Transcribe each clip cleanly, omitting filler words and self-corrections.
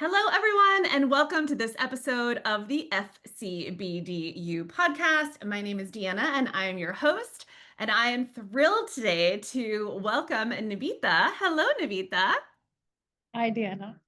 Hello, everyone, and welcome to this episode of the FCBDU podcast. My name is Deanna, and I am your host. And I am thrilled today to welcome Nvita. Hello, Nvita. Hi, Diana.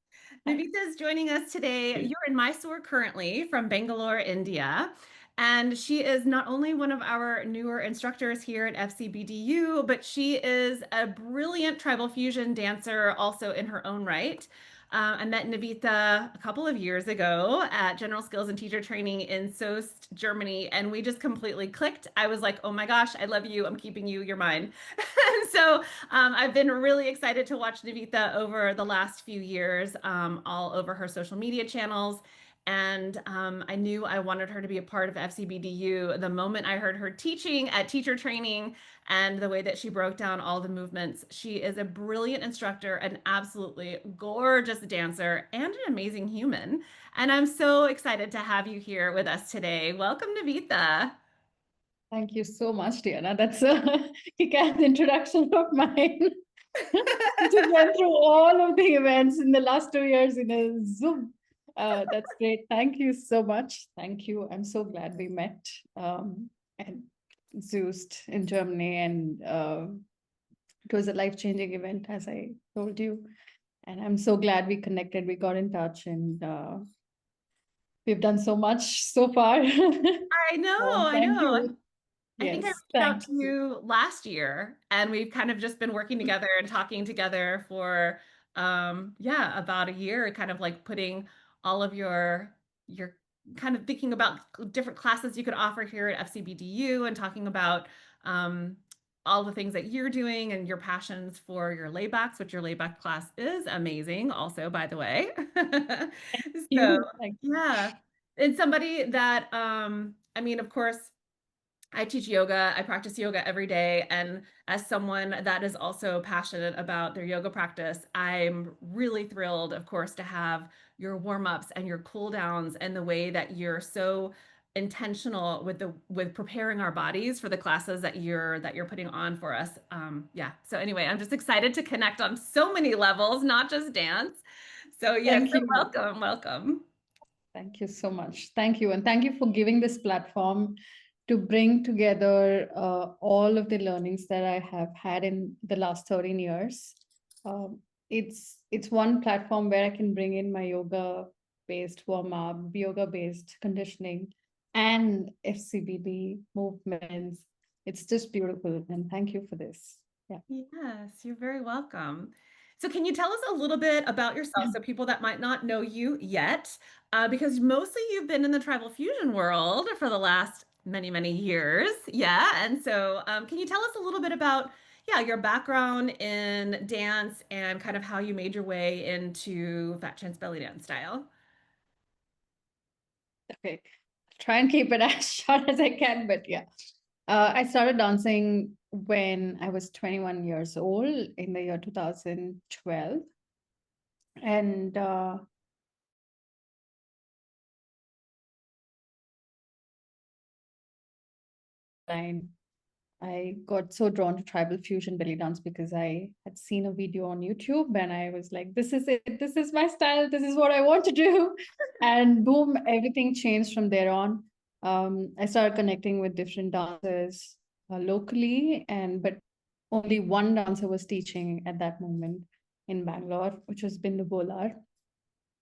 Hi. Nvita is joining us today. You're in Mysore currently from Bangalore, India. And she is not only one of our newer instructors here at FCBDU, but she is a brilliant tribal fusion dancer also in her own right. I met Nvita a couple of years ago at General Skills and Teacher Training in Soest, Germany, and we just completely clicked. I was like, oh my gosh, I love you. I'm keeping you. You're mine. And so I've been really excited to watch Nvita over the last few years, all over her social media channels. And I knew I wanted her to be a part of FCBDU the moment I heard her teaching at teacher training and the way that she broke down all the movements. She is a brilliant instructor, an absolutely gorgeous dancer, and an amazing human. And I'm so excited to have you here with us today. Welcome, Nvita. Thank you so much, Diana. That's a kick-ass introduction of mine. Just went through all of the events in the last 2 years in a Zoom. That's great. Thank you so much. Thank you. I'm so glad we met at Zoost in Germany, and it was a life-changing event, as I told you. And I'm so glad we connected. We got in touch, and we've done so much so far. I know, I Thank know. you. I think I Yes, reached out thank to you. you last year and we've kind of just been working together and talking together for yeah, about a year, kind of like putting all of your kind of thinking about different classes you could offer here at FCBDU and talking about all the things that you're doing and your passions for your laybacks, which your layback class is amazing also, by the way. So, You. Thank yeah. And somebody that I mean, of course, I teach yoga. I practice yoga every day. And as someone that is also passionate about their yoga practice, I'm really thrilled, of course, to have your warm-ups and your cool downs and the way that you're so intentional with preparing our bodies for the classes that you're putting on for us. Yeah. So anyway, I'm just excited to connect on so many levels, not just dance. So yes, thank so you. welcome, welcome. Thank you so much. Thank you. And thank you for giving this platform to bring together all of the learnings that I have had in the last 13 years. Um, it's one platform where I can bring in my yoga based warm up, yoga based conditioning, and FCBD movements. It's just beautiful. And thank you for this. Yeah. Yes, you're very welcome. So, can you tell us a little bit about yourself so people that might not know you yet? Because mostly you've been in the tribal fusion world for the last many, many years. Yeah. And so, can you tell us a little bit about, yeah, your background in dance and kind of how you made your way into Fat Chance Belly Dance Style? Okay. Try and keep it as short as I can, but yeah. I started dancing when I was 21 years old in the year 2012. And I, I got so drawn to tribal fusion belly dance because I had seen a video on YouTube and I was like, this is it. This is my style. This is what I want to do. And boom, everything changed from there on. I started connecting with different dancers locally, but only one dancer was teaching at that moment in Bangalore, which was Bindu Bolar.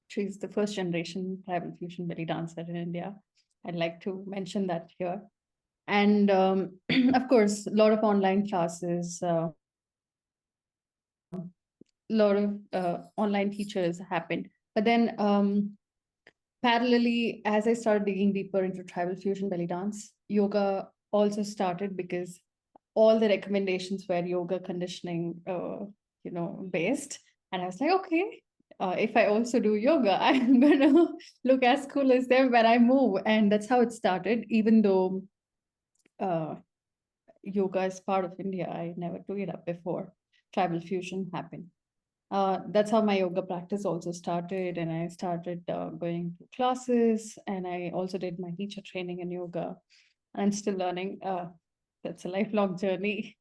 She's the first generation tribal fusion belly dancer in India. I'd like to mention that here. And of course, a lot of online classes, a lot of online teachers happened. But then parallelly, as I started digging deeper into tribal fusion belly dance, yoga also started because all the recommendations were yoga conditioning, based. And I was like, okay, if I also do yoga, I'm going to look as cool as them when I move. And that's how it started, even though uh, yoga is part of India. I never took it up before tribal fusion happened. That's how my yoga practice also started. And I started going to classes, and I also did my teacher training in yoga. I'm still learning. That's a lifelong journey.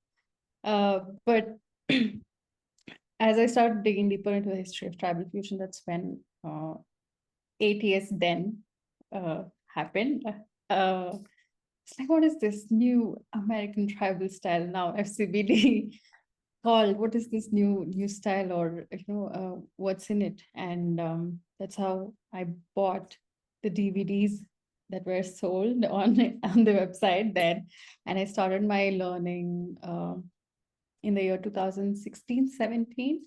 But as I started digging deeper into the history of tribal fusion, that's when ATS then happened. Uh, it's like, what is this new American tribal style now, FCBD called? What is this new style, or what's in it? And that's how I bought the DVDs that were sold on the website then, and I started my learning in the year 2016-17.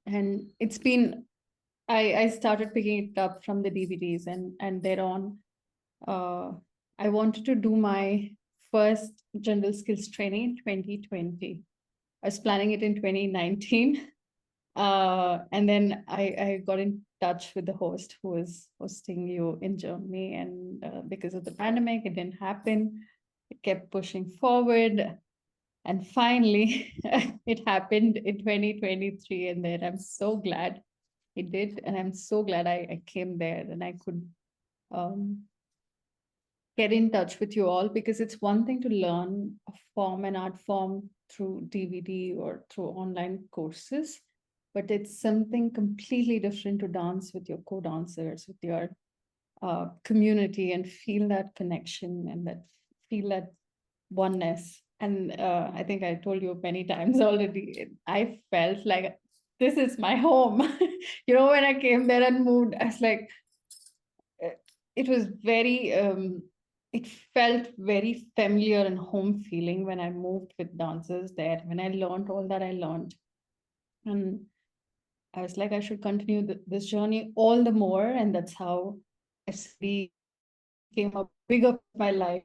And it's been, I started picking it up from the DVDs, and thereon I wanted to do my first general skills training in 2020. I was planning it in 2019. And then I got in touch with the host who was hosting you in Germany. And because of the pandemic, it didn't happen. It kept pushing forward. And finally, it happened in 2023. And then I'm so glad it did. And I'm so glad I came there and I could get in touch with you all, because it's one thing to learn a form, an art form through DVD or through online courses, but it's something completely different to dance with your co-dancers, with your community, and feel that connection and feel that oneness. And I think I told you many times already, I felt like this is my home. When I came there and moved, I was like, it was very it felt very familiar and home feeling when I moved with dancers there, when I learned all that I learned. And I was like, I should continue this journey all the more. And that's how SB became a bigger part of my life.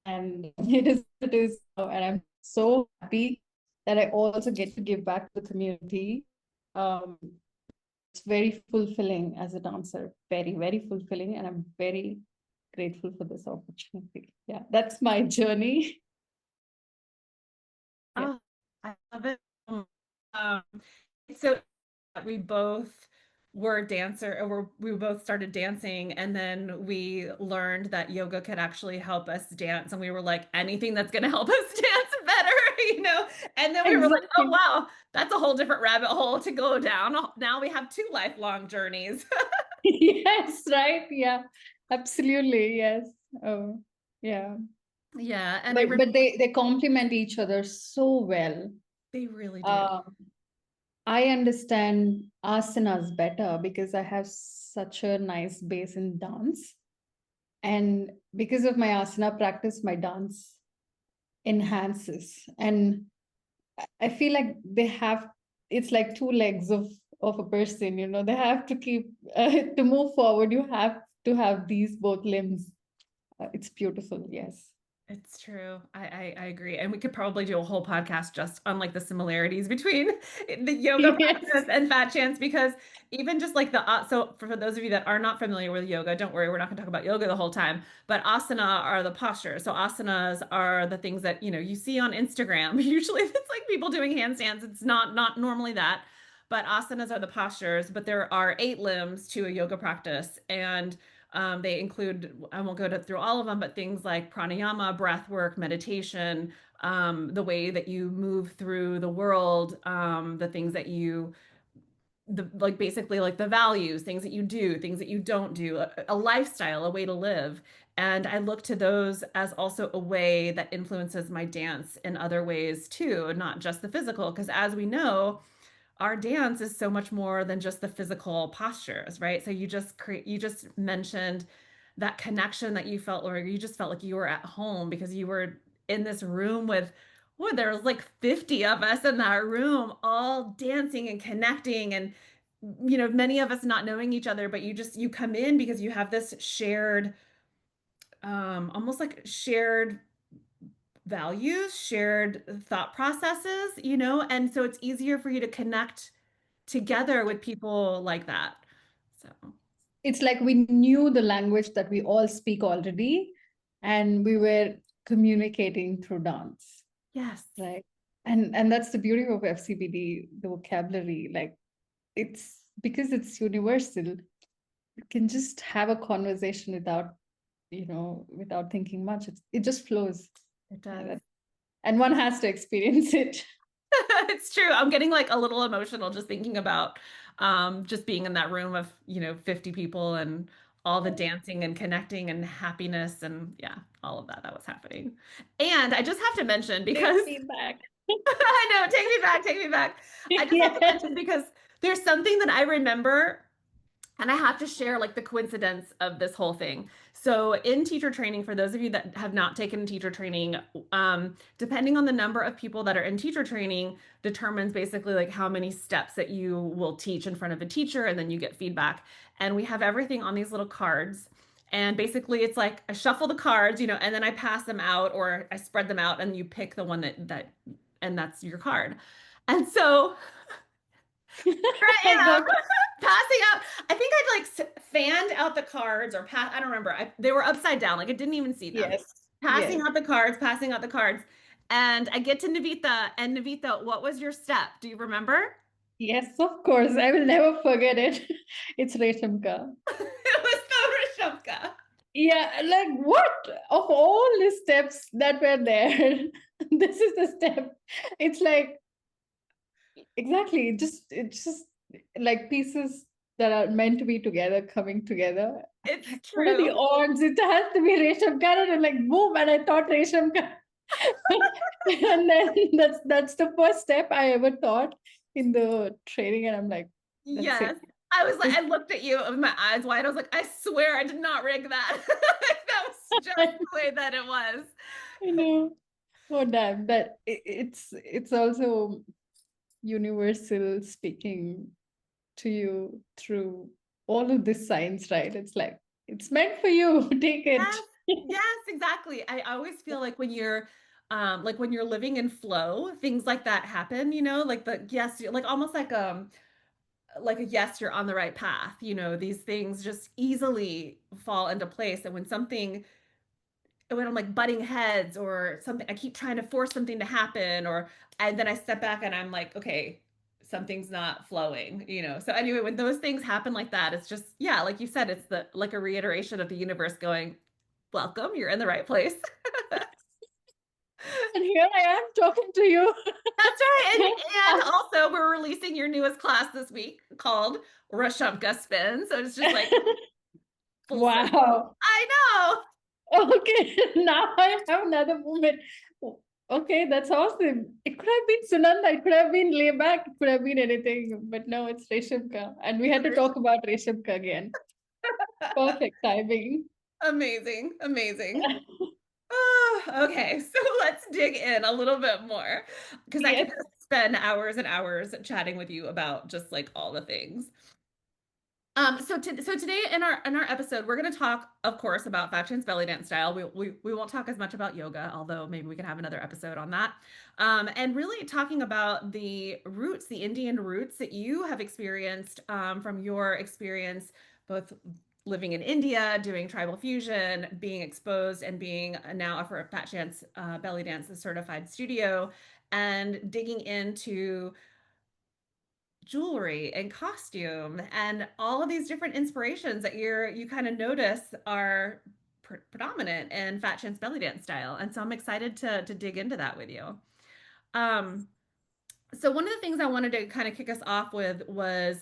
And it is now. And I'm so happy that I also get to give back to the community. It's very fulfilling as a dancer, very, very fulfilling. And I'm very grateful for this opportunity. Yeah, that's my journey. Yeah. Oh, I love it. Um, so we both were dancer, or we both started dancing, and then we learned that yoga could actually help us dance, and we were like, anything that's going to help us dance better. And then we were like, oh Exactly. wow, that's a whole different rabbit hole to go down. Now we have two lifelong journeys. Yes, right. Yeah, absolutely. Yes. Oh, yeah. Yeah, and But they complement each other so well. they really do. Uh, I understand asanas better because I have such a nice base in dance. And because of my asana practice, my dance enhances. And I feel like it's like two legs of a person, they have to keep, to move forward, you have to have these both limbs. It's beautiful, yes. It's true. I agree. And we could probably do a whole podcast just on like the similarities between the yoga Yes. practice and Fat Chance, because even just like so for those of you that are not familiar with yoga, don't worry, we're not going to talk about yoga the whole time, but asana are the postures. So asanas are the things that, you see on Instagram. Usually if it's like people doing handstands, it's not normally that. But asanas are the postures, but there are 8 limbs to a yoga practice. And they include, I won't go through all of them, but things like pranayama, breath work, meditation, the way that you move through the world, the things that like basically like the values, things that you do, things that you don't do, a lifestyle, a way to live. And I look to those as also a way that influences my dance in other ways too, not just the physical, because as we know, our dance is so much more than just the physical postures, right? So you just mentioned that connection that you felt, or you just felt like you were at home because you were in this room with, well, there was like 50 of us in that room all dancing and connecting, and many of us not knowing each other, but you come in because you have this shared, almost like shared values, shared thought processes, and so it's easier for you to connect together with people like that. So, It's like we knew the language that we all speak already, and we were communicating through dance, yes, right? And that's the beauty of FCBD, the vocabulary. Like, it's because it's universal. You can just have a conversation without thinking much. It just flows. it Yeah, does. and one has to experience it. It's true. I'm getting like a little emotional just thinking about just being in that room of, 50 people and all the dancing and connecting and happiness and yeah, all of that was happening. And I just have to mention Take because me back. I know, take me back, take me back. I just have to Yes. mention because there's something that I remember and I have to share like the coincidence of this whole thing. So, in teacher training, for those of you that have not taken teacher training, depending on the number of people that are in teacher training, determines basically like how many steps that you will teach in front of a teacher, and then you get feedback. And we have everything on these little cards. And basically, it's like I shuffle the cards, and then I pass them out or I spread them out, and you pick the one and that's your card. And so right, I got passing out. I think I'd like fanned out the cards or I don't remember. They were upside down, like I didn't even see them. yes. Passing Yes. out the cards, passing out the cards. And I get to Nvita, and Nvita, what was your step? Do you remember? Yes, of course. I will never forget it. It's Reshamka. It was the Rishopka. Yeah, like what? Of all the steps that were there, this is the step. It's like exactly, it's just like pieces that are meant to be together, coming together. It's Like, what are the true. odds? It has to be Resham Khan, and I'm like, boom, and I thought Resham Khan. And then that's the first step I ever thought in the training, and I'm like, that's it. Yes. I was like, This I looked at you with my eyes wide. I was like, I swear I did not rig that. That was just I the way that it was. know. Oh damn, it's also universal speaking to you through all of this science, right? It's like it's meant for you. Take it. Yes, yes, exactly. I always feel like when you're living in flow, things like that happen, like the yes, like almost like a yes, you're on the right path. These things just easily fall into place. And when I'm like butting heads or something, I keep trying to force something to happen, and then I step back and I'm like, okay, something's not flowing. So anyway, when those things happen like that, it's just, yeah, like you said, it's the like a reiteration of the universe going, welcome, you're in the right place. And here I am talking to you. That's right. And also we're releasing your newest class this week called Rashamka Spin. So it's just like full circle. Wow. I know. Okay, now I have another moment. Okay, that's awesome. It could have been Sunanda, it could have been layback, it could have been anything, but no, it's Reshamka. And we had to talk about Reshamka again. Perfect timing. Amazing. Amazing. Oh, okay, so let's dig in a little bit more because I could Yes. just spend hours and hours chatting with you about just like all the things. So today in our episode, we're going to talk, of course, about Fat Belly Dance Style. We won't talk as much about yoga, although maybe we can have another episode on that. And really talking about the roots, the Indian roots that you have experienced from your experience, both living in India, doing tribal fusion, being exposed, and being now a Fat Chance Belly Dance certified studio, and digging into jewelry and costume and all of these different inspirations that you kind of notice are predominant in Fat Chance Belly Dance Style. And so I'm excited to dig into that with you. Um, so one of the things I wanted to kind of kick us off with was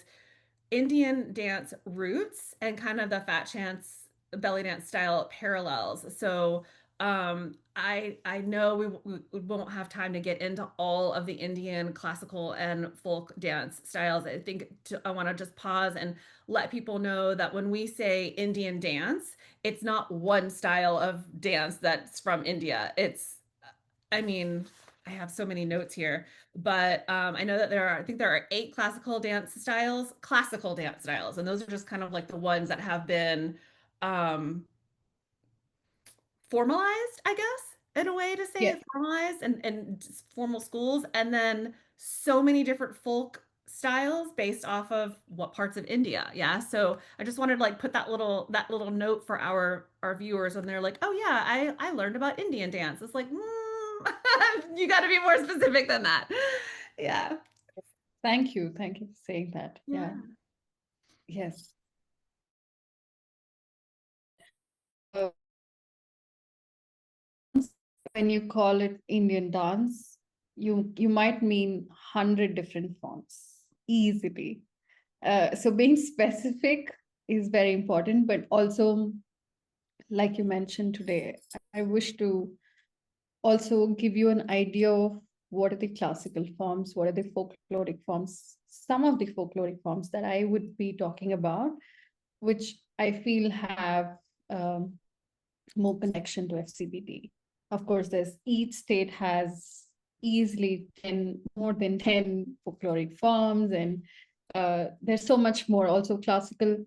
Indian dance roots and kind of the Fat Chance belly dance style parallels. So I know we won't have time to get into all of the Indian classical and folk dance styles. I think I want to just pause and let people know that when we say Indian dance, it's not one style of dance that's from India. I mean, I have so many notes here, but I know that I think there are 8 classical dance styles, and those are just kind of like the ones that have been um, formalized, I guess, in a way to say Yes. it, formalized and formal schools, and then so many different folk styles based off of what parts of India. Yeah. So I just wanted to like put that little note for our viewers when they're like, oh yeah, I learned about Indian dance. It's like, you got to be more specific than that. Yeah. Thank you. Thank you for saying that. Yeah. Yeah. Yes. Uh, when you call it Indian dance, you might mean 100 different forms easily. So being specific is very important, but also, like you mentioned today, I wish to also give you an idea of what are the classical forms, what are the folkloric forms, some of the folkloric forms that I would be talking about, which I feel have more connection to FCBD. Of course, there's each state has easily 10, more than 10 folkloric forms, and there's so much more. Also, classical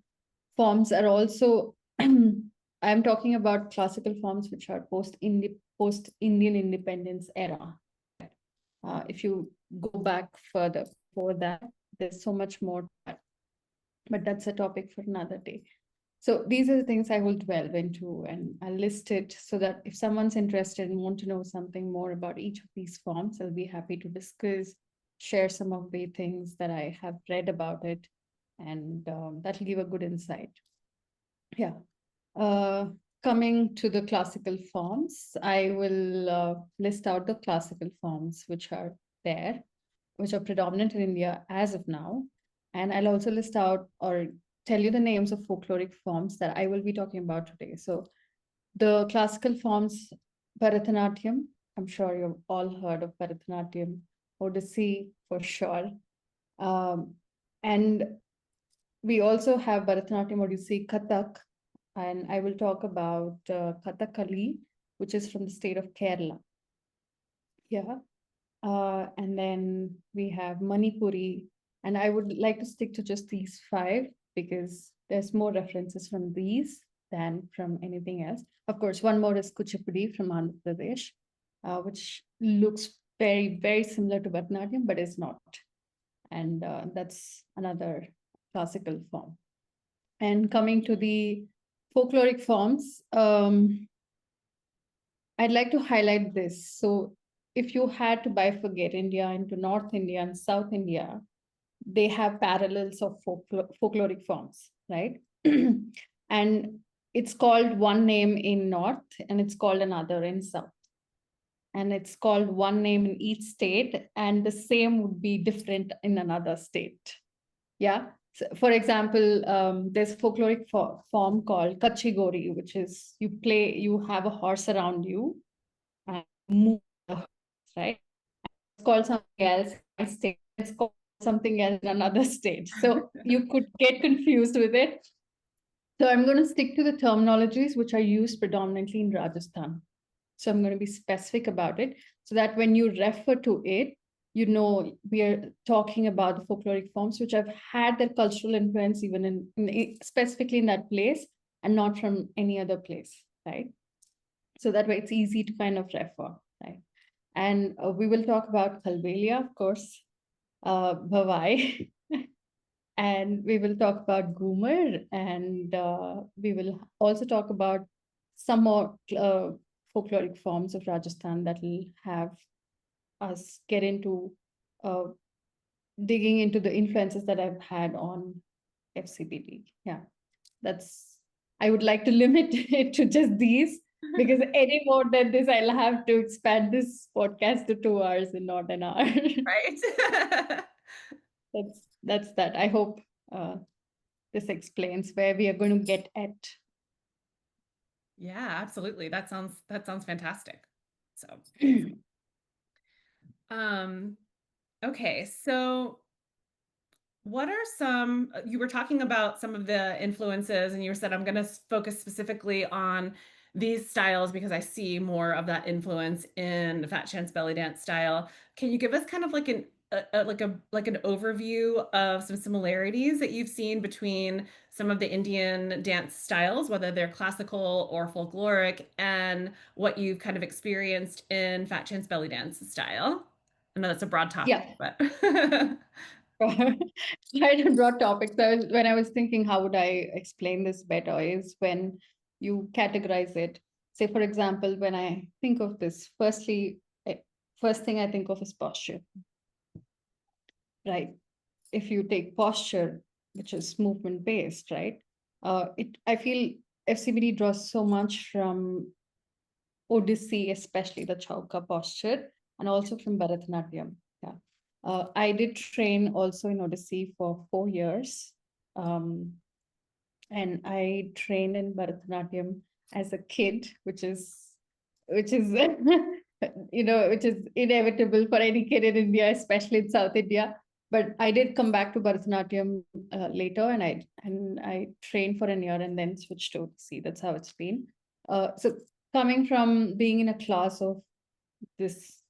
forms are also, I'm talking about classical forms which are post-Indian independence era. If you go back further before that, there's so much more, but that's a topic for another day. So these are the things I will delve into, and I'll list it so that if someone's interested and want to know something more about each of these forms, I'll be happy to discuss, share some of the things that I have read about it, and that'll give a good insight. Yeah. Coming to the classical forms, I will list out the classical forms which are there, which are predominant in India as of now. And I'll also list out or tell you the names of folkloric forms that I will be talking about today. So the classical forms, Bharatanatyam, I'm sure you've all heard of Bharatanatyam, Odissi for sure. And we also have Bharatanatyam, Odissi, Kathak, and I will talk about Kathakali, which is from the state of Kerala. Yeah. And then we have Manipuri, and I would like to stick to just these five because there's more references from these than from anything else. Of course, one more is Kuchipudi from Andhra Pradesh, which looks very, very similar to Bharatanatyam, but is not. And that's another classical form. And coming to the folkloric forms, I'd like to highlight this. So if you had to bifurcate India into North India and South India, they have parallels of folkloric forms, right? And it's called one name in North and it's called another in South. And it's called one name in each state, and the same would be different in another state. Yeah. So for example, there's a folkloric form called Kachigori, which is you have a horse around you and move the horse, right? It's called something else in one state. It's called something else in another state. So you could get confused with it. So I'm going to stick to the terminologies which are used predominantly in Rajasthan. So I'm going to be specific about it so that when you refer to it, you know we are talking about the folkloric forms which have had their cultural influence even specifically in that place and not from any other place, right? So that way it's easy to kind of refer, right? And we will talk about Kalbelia, of course, Bhavai, and we will talk about Goomer, and we will also talk about some more folkloric forms of Rajasthan that will have us get into digging into the influences that I've had on FCBD. Yeah, I would like to limit it to just these because any more than this, I'll have to expand this podcast to 2 hours and not an hour. Right. That's that. I hope this explains where we are going to get at. Yeah, absolutely. That sounds fantastic. So, okay, so what are you were talking about some of the influences and you said I'm going to focus specifically on these styles because I see more of that influence in the Fat Chance Belly Dance style. Can you give us kind of like an overview of some similarities that you've seen between some of the Indian dance styles, whether they're classical or folkloric, and what you've kind of experienced in Fat Chance Belly Dance style? I know that's a broad topic, Yeah. but Quite a broad topic. So when I was thinking, how would I explain this better is when you categorize it. Say, for example, when I think of this, first thing I think of is posture, right? If you take posture, which is movement based, right? I feel FCBD draws so much from Odissi, especially the chauka posture, and also from Bharatanatyam. Yeah. I did train also in Odissi for 4 years. Um, and I trained in Bharatanatyam as a kid, which is which is inevitable for any kid in India, especially in South India. But I did come back to Bharatanatyam later, and I trained for a year and then switched to Odissi. That's how it's been. So coming from being in a class of this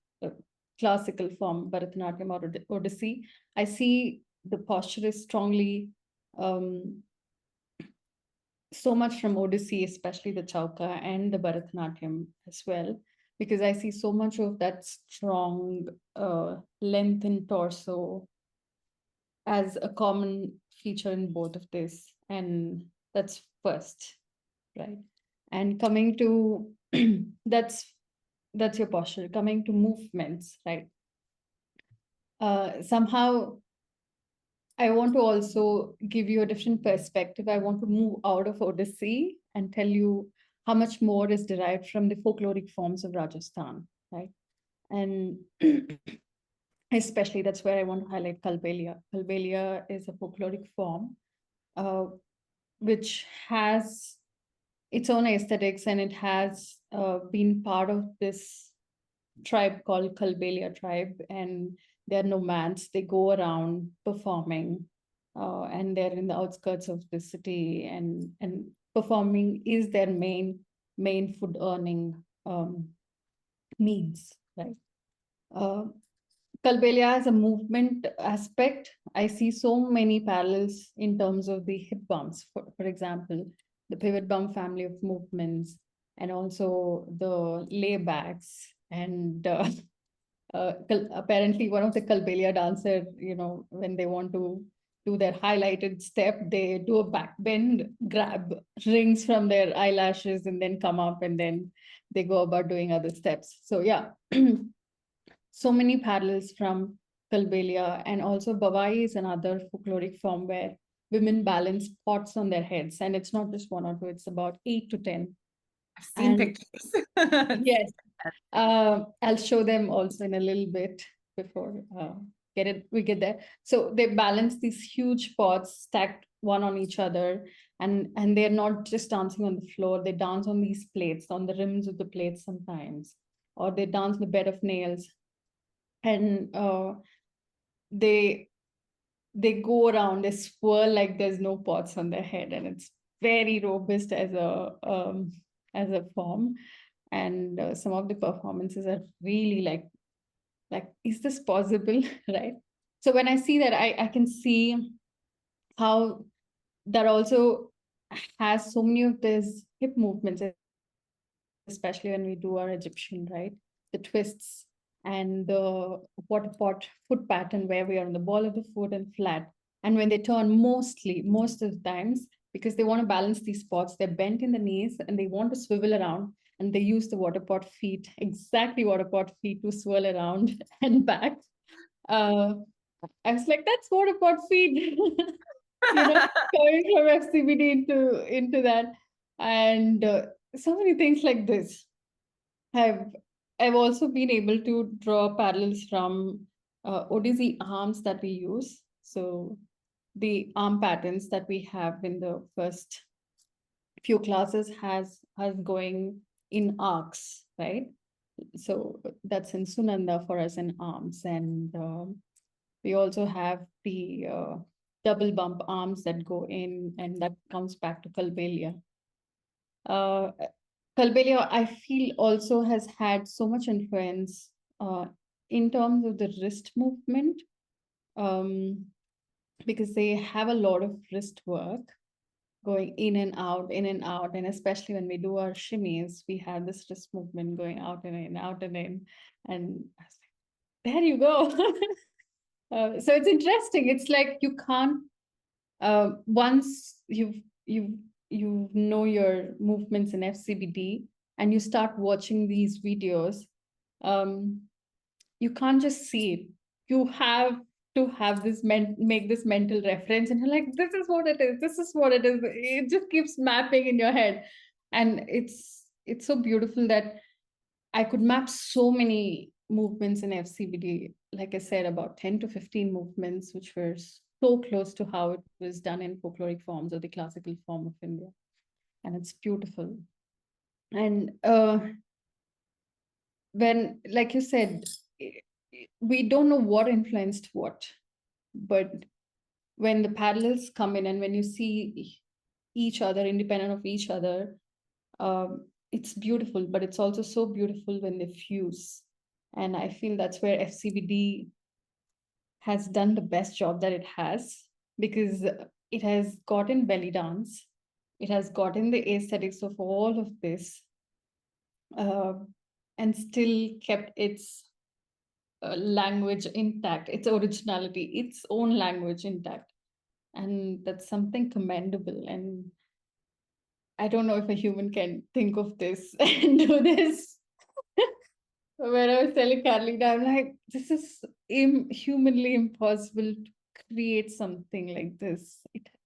classical form, Bharatanatyam or Odissi, I see the posture is strongly so much from Odissi, especially the Chauka and the Bharatanatyam as well, because I see so much of that strong length in torso as a common feature in both of this. And that's first, right? And coming to that's your posture. Coming to movements, right? Somehow I want to also give you a different perspective. I want to move out of Odissi and tell you how much more is derived from the folkloric forms of Rajasthan, right? And especially that's where I want to highlight Kalbelia. Kalbelia is a folkloric form uh, which has its own aesthetics, and it has been part of this tribe called Kalbelia tribe, and they're nomads. They go around performing, and they're in the outskirts of the city, and performing is their main food earning means, right? Uh, Kalbelia as a movement aspect, I see so many parallels in terms of the hip bumps, for example, the pivot bump family of movements, and also the laybacks. And apparently, one of the Kalbelia dancer, when they want to do their highlighted step, they do a back bend, grab rings from their eyelashes, and then come up, and then they go about doing other steps. So, yeah. So many parallels from Kalbelia, and also Bawai is another folkloric form where women balance pots on their heads, and it's not just one or two; it's about 8 to 10. I've seen And pictures. yes, I'll show them also in a little bit before we get there. So they balance these huge pots stacked one on each other, and they're not just dancing on the floor; they dance on these plates, on the rims of the plates sometimes, or they dance on the bed of nails, and they they go around, they swirl like there's no pots on their head, and it's very robust as a form. And some of the performances are really like is this possible? Right? So when I see that, I can see how that also has so many of these hip movements, especially when we do our Egyptian, right? The twists and the water pot foot pattern where we are on the ball of the foot and flat. And when they turn, most of the times, because they want to balance these spots, they're bent in the knees and they want to swivel around, and they use the water pot feet, exactly water pot feet, to swirl around and back. Uh, I was like, that's water pot feet, coming from FCBD into that. And so many things like this. I've I've also been able to draw parallels from Odissi arms that we use. So the arm patterns that we have in the first few classes has going in arcs, right? So that's in Sunanda for us in arms, and we also have the double bump arms that go in, and that comes back to Kalbelia. Uh, Kalbelia, I feel, also has had so much influence in terms of the wrist movement, um, because they have a lot of wrist work going in and out, in and out. And especially when we do our shimmies, we have this wrist movement going out and in, out and in. And I was like, there you go. So it's interesting. It's like you can't, once you know your movements in FCBD and you start watching these videos, you can't just see it. You have to have make this mental reference, and you're like, this is what it is. This is what it is. It just keeps mapping in your head, and it's so beautiful that I could map so many movements in FCBD, like I said, about 10 to 15 movements, which were so close to how it was done in folkloric forms or the classical form of India. And it's beautiful. And when, like you said, we don't know what influenced what, but when the parallels come in and when you see each other independent of each other, it's beautiful, but it's also so beautiful when they fuse. And I feel that's where FCBD has done the best job that it has, because it has gotten belly dance, it has gotten the aesthetics of all of this, uh, and still kept its language intact, its originality, its own language intact. And that's something commendable. And I don't know if a human can think of this and do this. When I was telling Carlina, I'm like, this is humanly impossible to create something like this.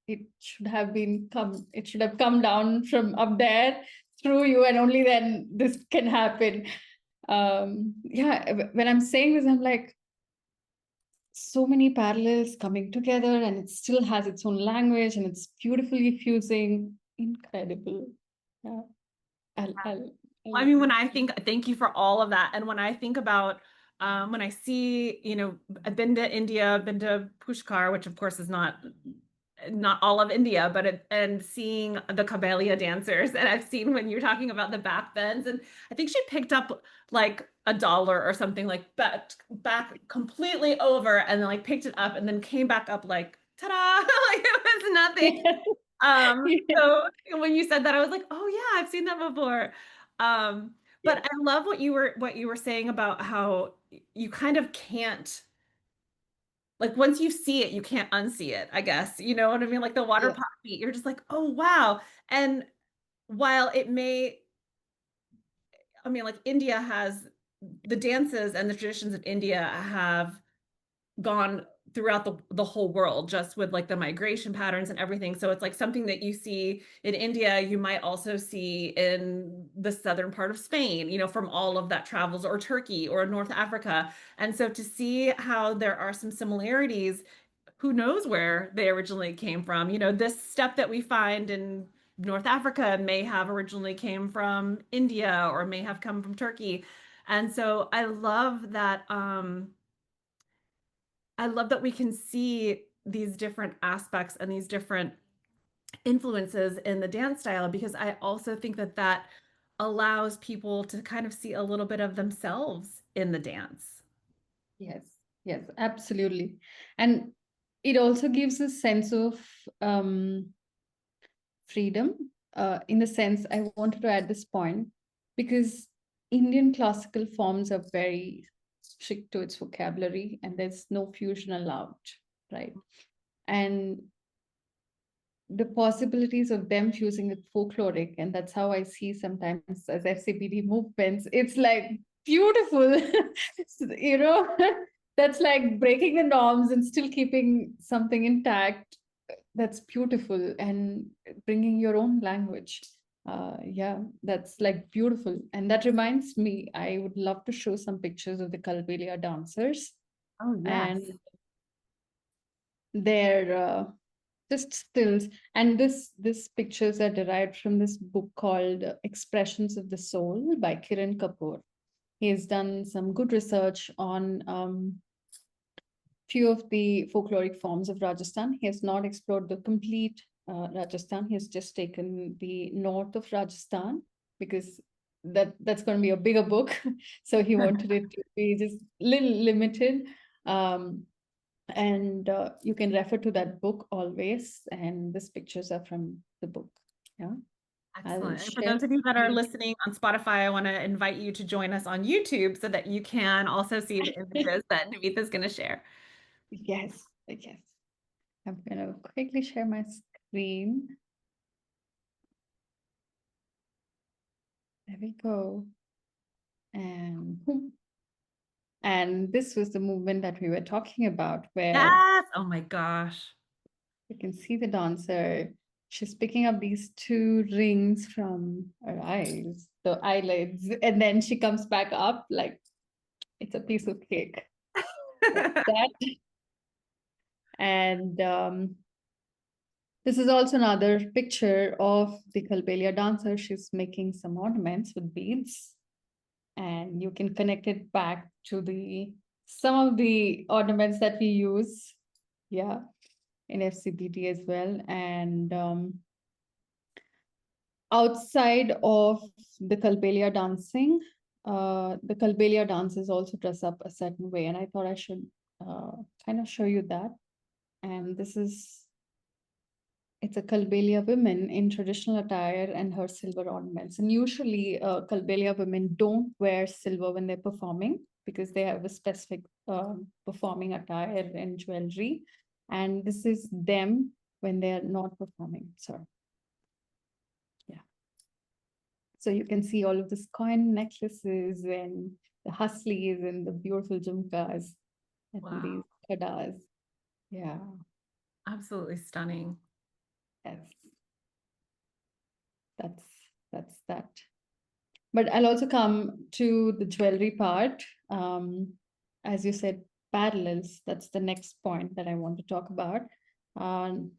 It should have it should have come down from up there through you, and only then this can happen. Yeah, when I'm saying this, I'm like, so many parallels coming together, and it still has its own language, and it's beautifully fusing. Incredible. Yeah, I'll I let mean, you. when I think, thank you for all of that. And when I think about, when I see, I've been to India, I've been to Pushkar, which of course is not all of India, but and seeing the Kabelia dancers, and I've seen when you're talking about the back bends, and I think she picked up like $1 or something like back completely over, and then like picked it up, and then came back up like ta-da, like it was nothing. Yeah. So when you said that, I was like, oh yeah, I've seen that before. But I love what you were saying about how you kind of can't, like, once you see it, you can't unsee it, I guess. You know what I mean? Like the water Yeah. pop beat, you're just like, oh wow. And while it may, I mean, like India has the dances and the traditions of India have gone throughout the whole world, just with like the migration patterns and everything. So it's like something that you see in India, you might also see in the southern part of Spain, from all of that travels, or Turkey or North Africa. And so to see how there are some similarities, who knows where they originally came from? This step that we find in North Africa may have originally came from India or may have come from Turkey. And so I love that we can see these different aspects and these different influences in the dance style, because I also think that that allows people to kind of see a little bit of themselves in the dance. Yes, yes, absolutely. And it also gives a sense of um, freedom, in the sense I wanted to add this point, because Indian classical forms are very strict to its vocabulary and there's no fusion allowed, right? And the possibilities of them fusing with folkloric, and that's how I see sometimes as FCBD movements. It's like beautiful, that's like breaking the norms and still keeping something intact. That's beautiful, and bringing your own language. Yeah, that's like beautiful. And that reminds me, I would love to show some pictures of the Kalbelia dancers Oh, and yes. their just stills. And this pictures are derived from this book called Expressions of the Soul by Kiran Kapoor. He has done some good research on few of the folkloric forms of Rajasthan. He has not explored the complete Rajasthan. He has just taken the north of Rajasthan, because that's going to be a bigger book. So he wanted it to be just little limited. Um, and you can refer to that book always. And these pictures are from the book. Yeah, I'll Excellent. And for share those of you that are link. listening on Spotify, I want to invite you to join us on YouTube so that you can also see the images that Navitha is going to share. Yes, yes. I'm gonna quickly share my screen. There we go. And boom. And this was the movement that we were talking about, where Yes. Oh my gosh. you can see the dancer. She's picking up these two rings from her eyes, the eyelids, and then she comes back up like It's a piece of cake. That's that. And this is also another picture of the Kalbelia dancer. She's making some ornaments with beads, and you can connect it back to the some of the ornaments that we use, yeah, in FCBD as well. And outside of the Kalbelia dancing, the Kalbelia dancers also dress up a certain way, and I thought I should kind of show you that. And this is it's a Kalbelia women in traditional attire and her silver ornaments. And usually, Kalbelia women don't wear silver when they're performing because they have a specific performing attire and jewelry. And this is them when they're not performing. So, yeah. So you can see all of these coin necklaces and the huslies and the beautiful jhumkas and Wow. these kadas. Yeah. Absolutely stunning. Yes. That's that. But I'll also come to the jewelry part. As you said, parallels. That's the next point that I want to talk about. Um,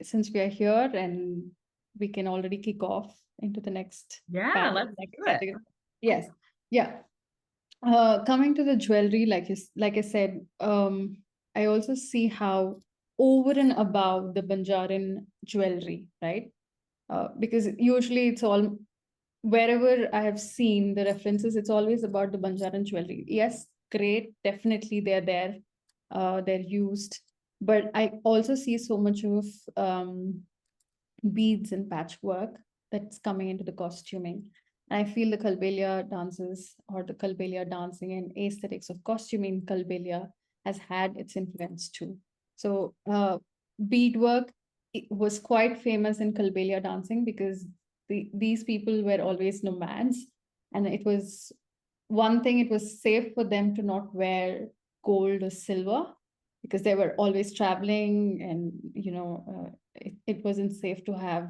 since we are here and we can already kick off into the next Yeah, parallel, let's next do it. category. Yes. Yeah. Coming to the jewelry, like I said, I also see how over and above the Banjaran jewelry, right? Because usually it's all wherever I have seen the references, it's always about the Banjaran jewelry. Yes, great, definitely they're there, they're used, but I also see so much of beads and patchwork that's coming into the costuming. I feel the Kalbelia dances or the Kalbelia dancing and aesthetics of costuming in Kalbelia has had its influence too. So beadwork was quite famous in Kalbelia dancing because these people were always nomads, and it was one thing, it was safe for them to not wear gold or silver because they were always traveling, and it wasn't safe to have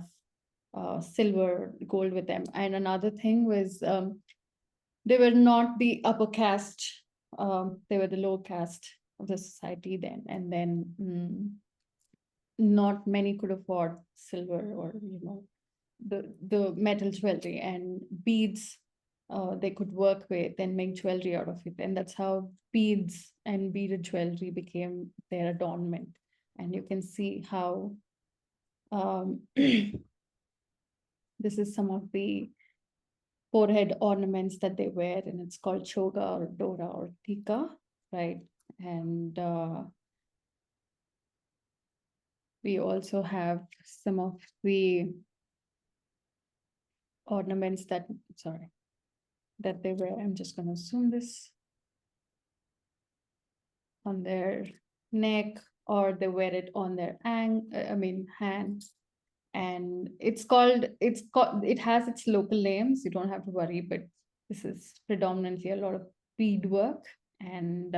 silver, gold with them. And another thing was they were not the upper caste, they were the low caste of the society then. And then not many could afford silver or, the metal jewelry and beads. They could work with and make jewelry out of it. And that's how beads and beaded jewelry became their adornment. And you can see how this is some of the forehead ornaments that they wear, and it's called choga or dora or tika, right? And we also have some of the ornaments that they wear. I'm just going to zoom this on their neck, or they wear it on their hands. And it has its local names. You don't have to worry, but this is predominantly a lot of beadwork. And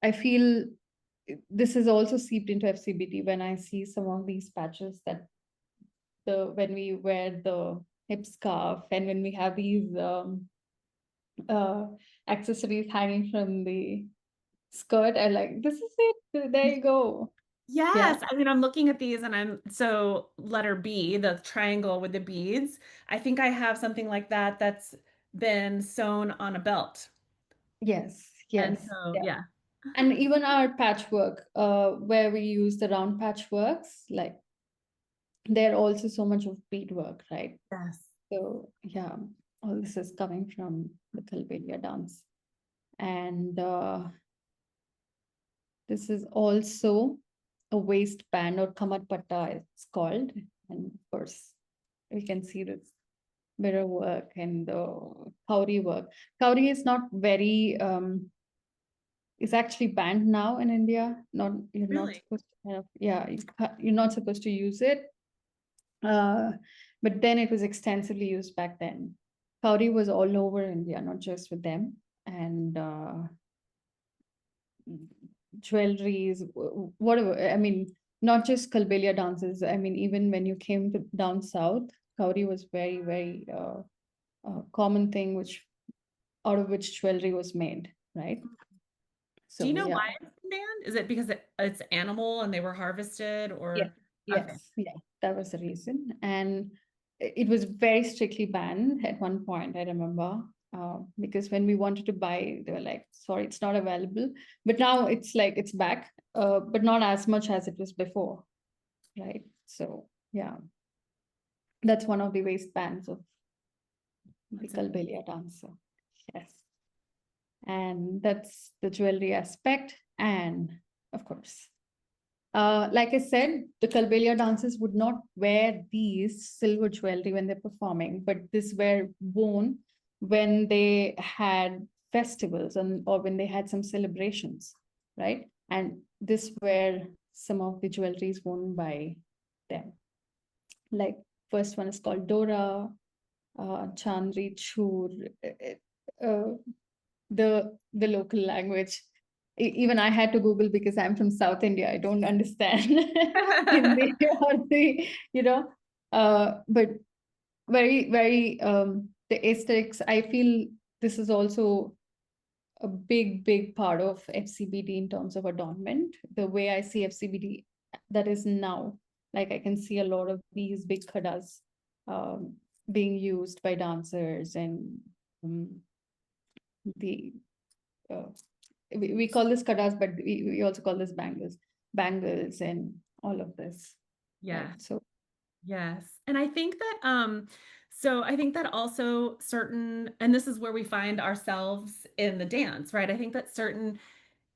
I feel this is also seeped into FCBD when I see some of these patches that when we wear the hip scarf and when we have these uh, accessories hanging from the skirt, I like, this is it. There you go. Yeah. Yes, I mean, I'm looking at these and so letter B, the triangle with the beads. I think I have something like that that's been sewn on a belt. Yes. And Yes. so, Yeah. yeah. And even our patchwork, where we use the round patchworks, like they're also so much of beadwork, right? Yes. So yeah, all this is coming from the Kalbelia dance. And this is also a waistband or kamat patta, it's called. And of course, we can see this mirror work and the kauri work. Kauri is not very is actually banned now in India. Not You're not Really? supposed to have, yeah, you're not supposed to use it. But then it was extensively used back then. Kauri was all over India, not just with them. And jewelries, whatever. I mean, not just Kalbelia dances. I mean, even when you came down south, Kauri was very, very common thing, which out of which jewelry was made, right? Do you So know yeah. why it's been banned? Is it because it's animal and they were harvested Yes, or okay. yes, yeah, that was the reason. And it was very strictly banned at one point, I remember, because when we wanted to buy, they were like, sorry, it's not available. But now it's like it's back, but not as much as it was before, right? So yeah, that's one of the waistbands of the That's Kalbelia dancer. Yes. And that's the jewelry aspect. And of course, like I said, the Kalbelia dancers would not wear these silver jewelry when they're performing, but this were worn when they had festivals and or when they had some celebrations, right? And this were some of the jewelries worn by them. Like first one is called Dora, Chandri Chur, uh, the local language. Even I had to Google because I'm from South India. I don't understand Hindi or the, but very the aesthetics. I feel this is also a big part of FCBD in terms of adornment. The way I see FCBD that is now, like I can see a lot of these big khadas um, being used by dancers and um, the uh, we call this kadas, but we also call this bangles and all of this, right? Yeah. So Yes. And I think that so I think that also certain and this is where we find ourselves in the dance, right? I think that certain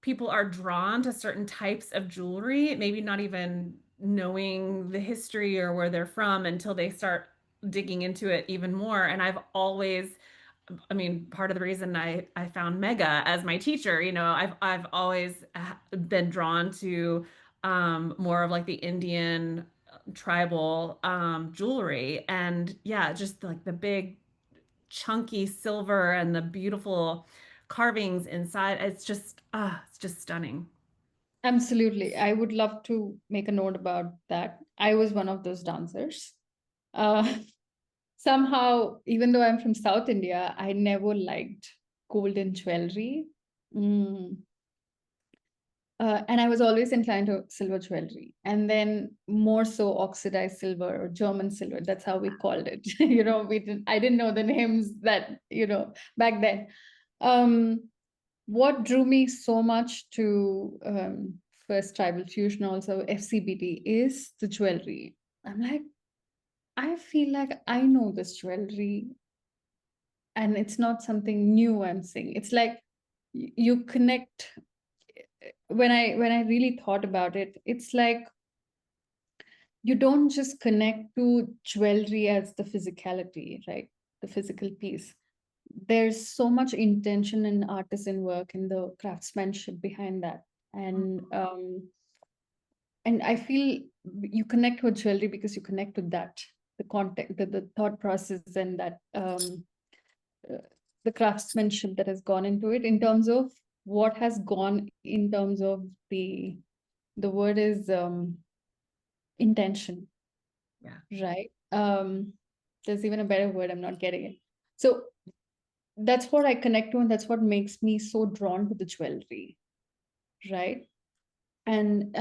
people are drawn to certain types of jewelry, maybe not even knowing the history or where they're from until they start digging into it even more. And I've always, I mean, part of the reason I found Mega as my teacher, I've always been drawn to more of like the Indian tribal jewelry and yeah, just like the big chunky silver and the beautiful carvings inside. It's just stunning. absolutely, I would love to make a note about that. I was one of those dancers. Uh, somehow, even though I'm from South India, I never liked golden jewelry. Mm. And I was always inclined to silver jewelry, and then more so oxidized silver or German silver. That's how we called it. I didn't know the names that back then. Um, what drew me so much to first tribal fusion, also FCBD, is the jewelry. I'm like, I feel like I know this jewelry, and it's not something new I'm seeing. It's like you connect when I really thought about it, it's like you don't just connect to jewelry as the physicality, right? The physical piece. There's so much intention and artisan work and the craftsmanship behind that. And I feel you connect with jewelry because you connect with that, the context, the thought process, and that uh, the craftsmanship that has gone into it in terms of what has gone in terms of the word is intention, Yeah. right? There's even a better word, I'm not getting it. So that's what I connect to, and that's what makes me so drawn to the jewelry, right? And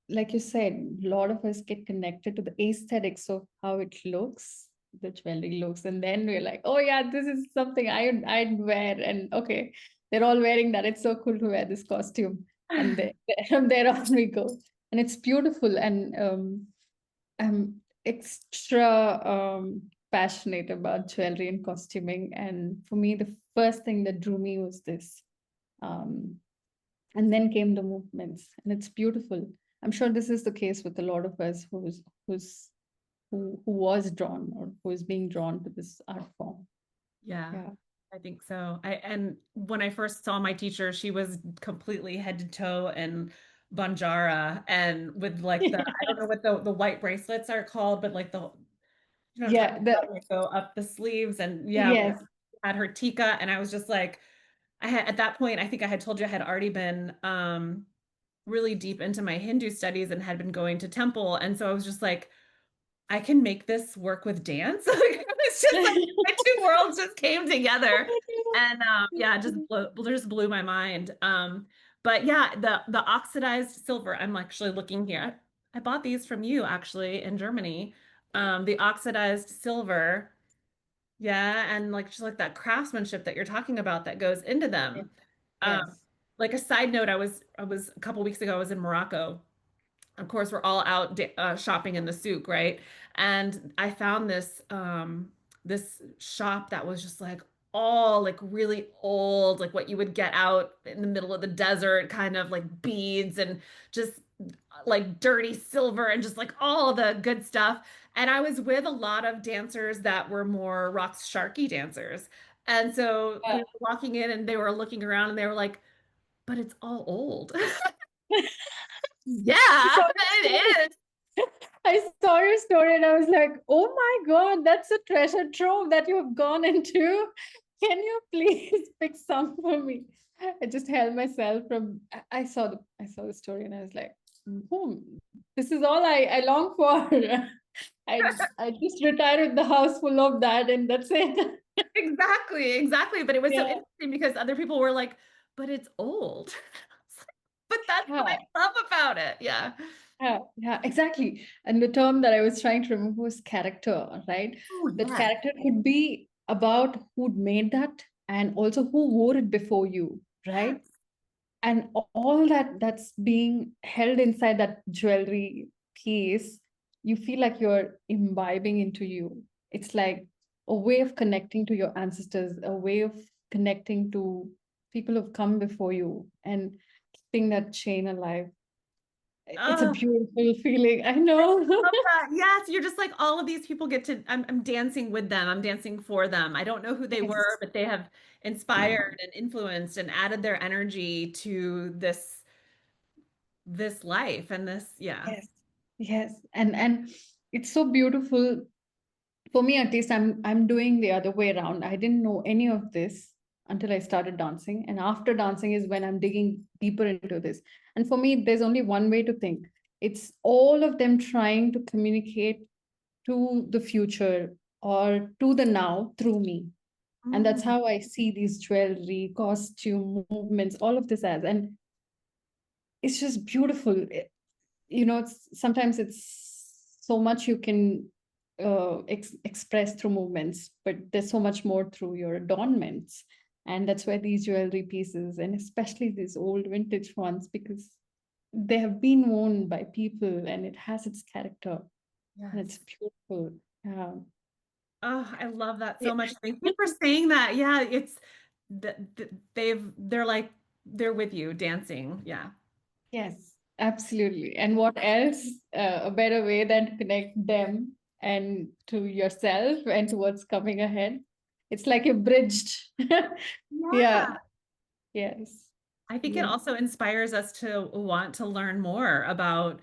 like you said, a lot of us get connected to the aesthetics of how it looks, the jewelry looks, and then we're like, oh yeah, this is something I'd wear, and okay, they're all wearing that. It's so cool to wear this costume, and from there on we go, and it's beautiful. And I'm extra passionate about jewelry and costuming, and for me, the first thing that drew me was this. Um, and then came the movements, and it's beautiful. I'm sure this is the case with a lot of us who was drawn or who is being drawn to this art form. Yeah, Yeah. I think so. And when I first saw my teacher, she was completely head to toe in Banjara and with like I don't know Yes. what the white bracelets are called, but like I'm talking Yeah. about, like go up the sleeves and yeah, Yes. had her tika and I was just like I had at that point, I think I had told you I had already been really deep into my Hindu studies and had been going to temple. And so I was just like, I can make this work with dance. It's just like my two worlds just came together. And yeah, just blew my mind. But yeah, the oxidized silver, I'm actually looking here. I bought these from you actually in Germany. The oxidized silver, yeah, and like just like that craftsmanship that you're talking about that goes into Yes. them. Um, Yes. like a side note, I was a couple weeks ago, I was in Morocco. Of course, we're all out shopping in the souk, right? And I found this shop that was just like all like really old, like what you would get out in the middle of the desert, kind of like beads and just like dirty silver and just like all the good stuff. And I was with a lot of dancers that were more rock sharky dancers. And so we Yeah. were walking in and they were looking around and they were like, but it's all old. I Yeah, saw it is. I saw your story and I was like, oh my God, that's a treasure trove that you have gone into. Can you please pick some for me? I just held myself from I saw the story and I was like, hmm, this is all I long for. I just retired with the house full of that and that's it. Exactly, exactly. But it was so Yeah. interesting because other people were like, but it's old. But that's what Yeah. I love about it. Yeah. Yeah, exactly. And the term that I was trying to remember was character, right? Oh, That yes. character could be about who made that and also who wore it before you, right? Yes. And all that's being held inside that jewelry piece, you feel like you're imbibing into you. It's like a way of connecting to your ancestors, a way of connecting to people who've come before you and keeping that chain alive. It's a Oh, beautiful feeling. I I know. love that. Yes, you're just like all of these people get to, I'm dancing with them. I'm dancing for them. I don't know who they were, Yes. but they have inspired and influenced and added their energy to this life and this, yeah. Yes. Yes. And it's so beautiful. For me, at least, I'm doing the other way around. I didn't know any of this until I started dancing. And after dancing is when I'm digging deeper into this. And for me, there's only one way to think. It's all of them trying to communicate to the future or to the now through me. And that's Mm. how I see these jewelry, costume, movements, all of this as. And it's just beautiful. Sometimes it's so much you can express through movements, but there's so much more through your adornments. And that's where these jewelry pieces, and especially these old vintage ones, because they have been worn by people and it has its character and it's Yes. beautiful. Yeah. Oh, I love that Yeah. so much. Thank you for saying that. Yeah, it's they're like they're with you dancing. Yeah. Yes, absolutely. And what else, a better way than to connect them and to yourself and to what's coming ahead? It's like a bridged. Yeah. Yeah, yes. I think it Yeah. also inspires us to want to learn more about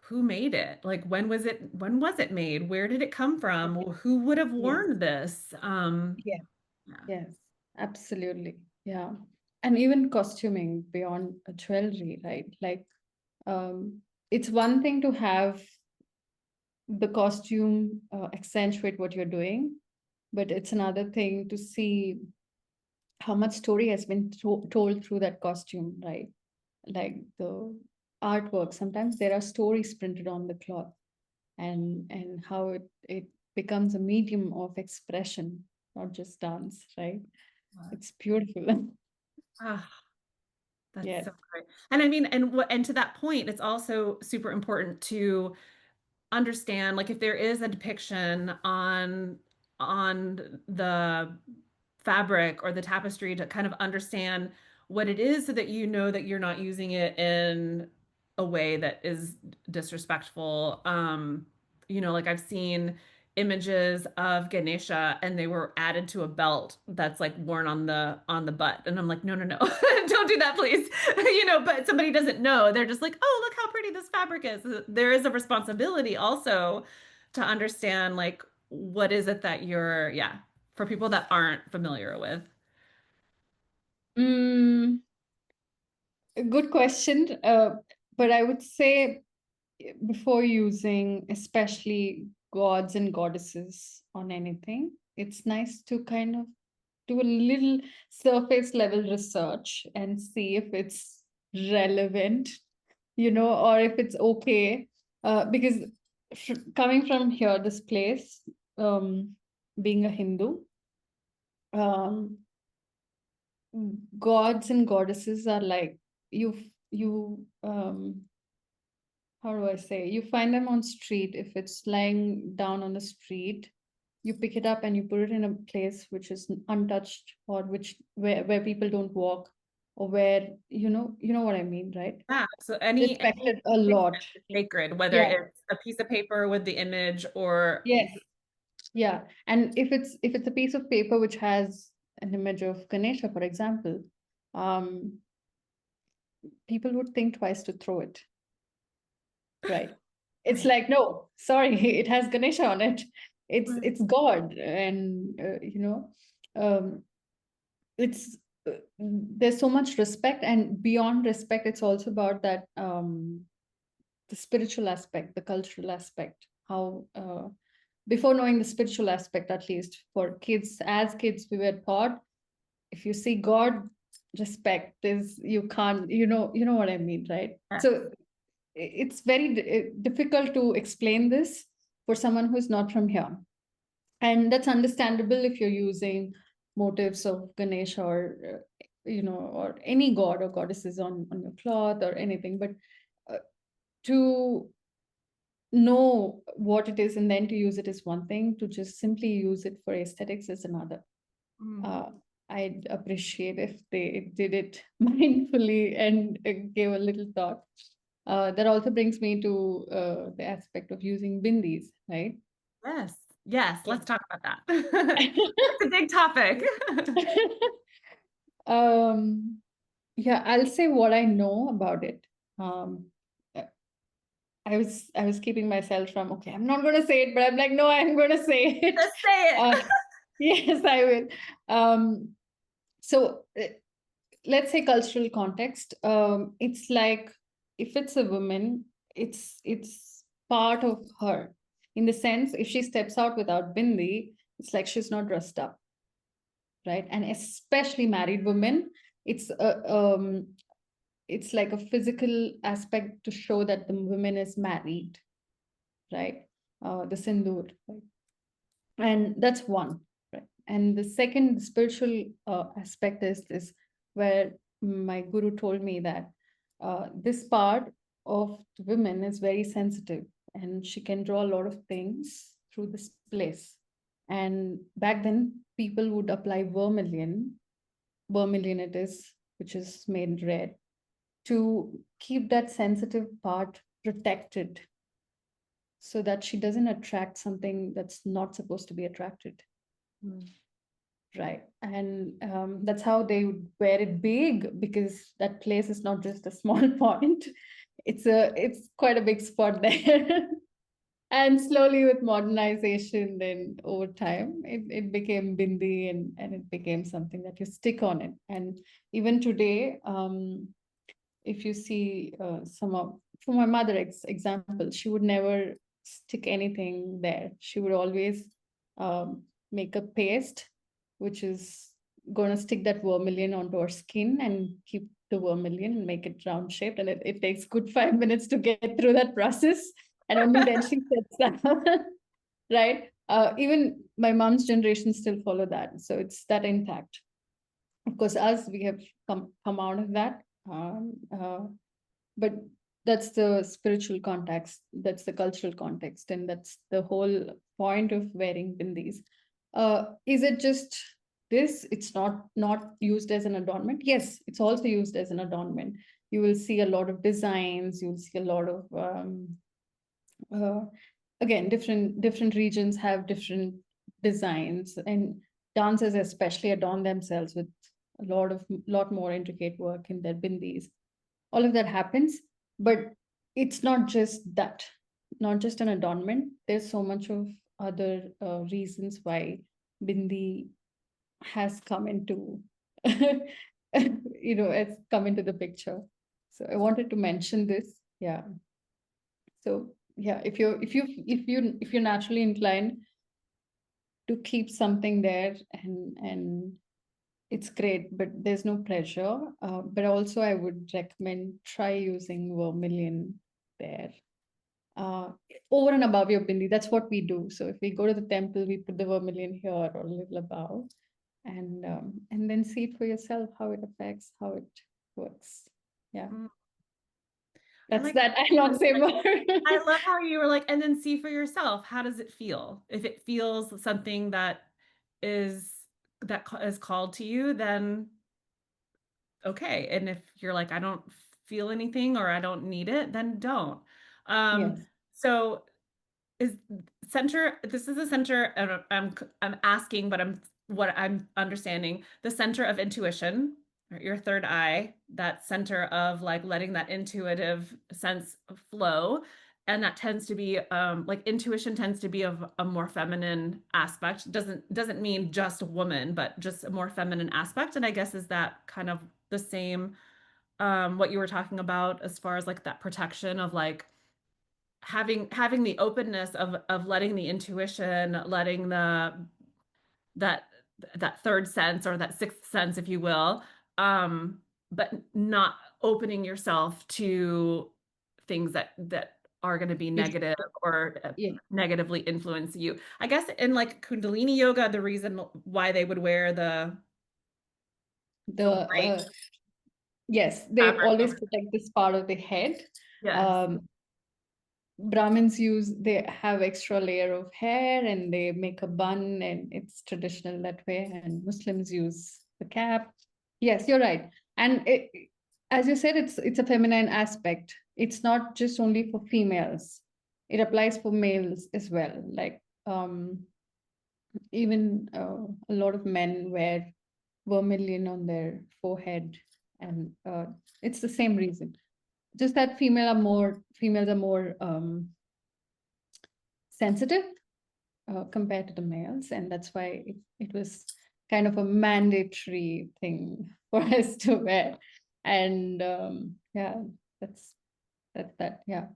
who made it. Like when was it made? Where did it come from? Who would have Yes. worn this? Yeah. Yeah. Yes, absolutely. Yeah. And even costuming beyond jewelry, right? Like, it's one thing to have the costume accentuate what you're doing, but it's another thing to see how much story has been told through that costume, right? Like the artwork, sometimes there are stories printed on the cloth, and how it becomes a medium of expression, not just dance, right? It's beautiful. Ah, that's Yes. so great. And I mean, and to that point, it's also super important to understand like if there is a depiction on the fabric or the tapestry to kind of understand what it is so that you know that you're not using it in a way that is disrespectful. Like I've seen images of Ganesha and they were added to a belt that's like worn on the butt. And I'm like, no, no, no, don't do that, please. But somebody doesn't know. They're just like, oh, look how pretty this fabric is. There is a responsibility also to understand like what is it that you're, yeah, for people that aren't familiar with. Mm, a good question. But I would say before using, especially gods and goddesses on anything. It's nice to kind of do a little surface level research and see if it's relevant, or if it's okay. Because coming from here, this place, um, being a Hindu, um, gods and goddesses are like you how do I say, you find them on street. If it's lying down on the street, you pick it up and you put it in a place which is untouched, or where people don't walk, or where you know what I mean, right? Yeah. So any Respected a lot. is sacred, whether Yeah. it's a piece of paper with the image or Yes. Yeah. And if it's a piece of paper which has an image of Ganesha, for example, um, people would think twice to throw it, right? It's right. like, no, sorry, it has Ganesha on it. It's Right. it's God, and um, it's there's so much respect, and beyond respect, it's also about that the spiritual aspect, the cultural aspect. How before knowing the spiritual aspect, at least for kids, as kids, we were taught, if you see God, respect is, you can't, you know what I mean, right? Yes. So it's very difficult to explain this for someone who's not from here, and that's understandable if you're using motifs of Ganesh, or any god or goddesses on your cloth or anything. But uh, to know what it is and then to use it is one thing. To just simply use it for aesthetics is another. Mm. uh, I'd appreciate if they did it mindfully and gave a little thought. That also brings me to the aspect of using bindis, right? Yes. Yes. Yeah. Let's talk about that. It's a big topic. um, yeah, I'll say what I know about it. Um, uh, I was keeping myself from, okay, I'm not going to say it, but I'm like, no, I'm going to say it. Just say Uh, it. yes, I will. Um, so let's say cultural context. It's like, if it's a woman, it's part of her, in the sense, if she steps out without bindi, it's like she's not dressed up, right? And especially married women, it's it's like a physical aspect to show that the woman is married, right? The sindoor, right? And that's one, right? And the second spiritual aspect is this, where my guru told me that this part of the women is very sensitive, and she can draw a lot of things through this place. And back then, people would apply vermilion it is, which is made red, to keep that sensitive part protected, so that she doesn't attract something that's not supposed to be attracted. Mm. Right. And that's how they would wear it big, because that place is not just a small point. It's quite a big spot there. And slowly with modernization, then over time, it became bindi, and it became something that you stick on it. And even today, if you see some of, for my mother example, she would never stick anything there. She would always make a paste, which is going to stick that vermilion onto her skin and keep the vermilion and make it round shaped. And it takes good 5 minutes to get through that process. And only then she sets down, right? Even my mom's generation still follow that. So it's that intact. Of course, us, we have come out of that. But that's the spiritual context, that's the cultural context, and that's the whole point of wearing bindis. Is it just this? It's not used as an adornment. Yes, it's also used as an adornment. You will see a lot of designs, you'll see a lot of uh, again, different regions have different designs, and dancers especially adorn themselves with a lot more intricate work in their bindis. All of that happens, but it's not just that, not just an adornment. There's so much of other reasons why bindi has come into it's come into the picture. So I wanted to mention this. Yeah. So yeah, if you're naturally inclined to keep something there, and it's great, but there's no pressure. But also I would recommend try using vermilion there. Uh, Over and above your bindi. That's what we do. So if we go to the temple, we put the vermilion here or a little above, and then see it for yourself how it affects, how it works. Yeah, Mm, I that's like that. I'll not say more. I love how you were like, and then see for yourself, how does it feel? If it feels something that is is called to you, then okay. And if you're like, I don't feel anything or I don't need it, then don't. Yes, So is center, this is a center, and I'm asking, but I'm what I'm understanding, the center of intuition, right, your third eye, that center of like letting that intuitive sense flow. And that tends to be like intuition tends to be of a more feminine aspect. Doesn't mean just a woman, but just a more feminine aspect. And I guess is that kind of the same what you were talking about as far as like that protection of like having the openness of letting the intuition, letting that that third sense or that sixth sense, if you will, but not opening yourself to things that are going to be you should. negative or Yeah, negatively influence you. I guess in like Kundalini yoga, the reason why they would wear the the white yes, they fabric always over. protect this part of the head. Yes. Um, Brahmins they have extra layer of hair and they make a bun, and it's traditional that way. And Muslims use the cap. Yes, you're right. And as you said, it's a feminine aspect. It's not just only for females. It applies for males as well. Like even a lot of men wear vermilion on their forehead, and it's the same reason. Just that females are more sensitive compared to the males, and that's why it was kind of a mandatory thing for us to wear. And yeah, that's that. Yeah.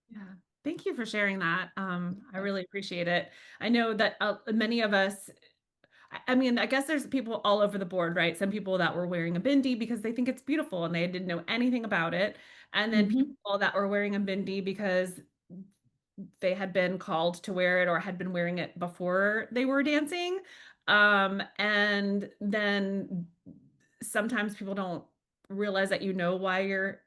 Yeah. Thank you for sharing that. I really appreciate it. I know that many of us, I mean, I guess there's people all over the board, right? Some people that were wearing a bindi because they think it's beautiful and they didn't know anything about it. And then Hmm. people that were wearing a bindi because they had been called to wear it or had been wearing it before they were dancing. And then sometimes people don't realize that you know why you're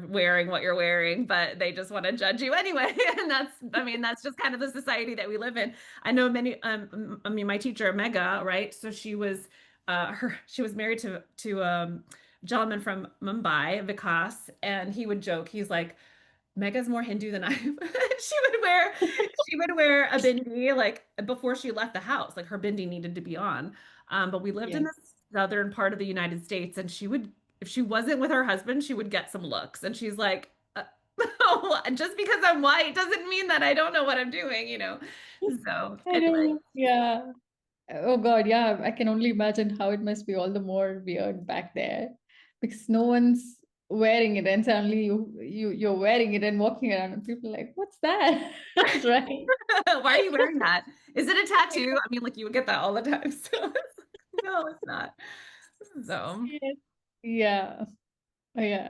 wearing what you're wearing, but they just want to judge you anyway. And I mean, that's just kind of the society that we live in. I know many, I mean, my teacher, Mega, right? So she was married to a gentleman from Mumbai, Vikas, and he would joke, he's like, Mega's more Hindu than I am. She would wear a bindi like before she left the house. Like her bindi needed to be on. But we lived in the Yes. southern part of the United States, and she would, if she wasn't with her husband, she would get some looks. And she's like, just because I'm white doesn't mean that I don't know what I'm doing, you know? So I anyway. know. Yeah. Oh God, yeah. I can only imagine how it must be all the more weird back there, because no one's wearing it, and suddenly you're wearing it and walking around, and people are like, "What's that?" Right? Why are you wearing that? Is it a tattoo? I mean, like you would get that all the time. So no, it's not. So Yes. Yeah. Yeah.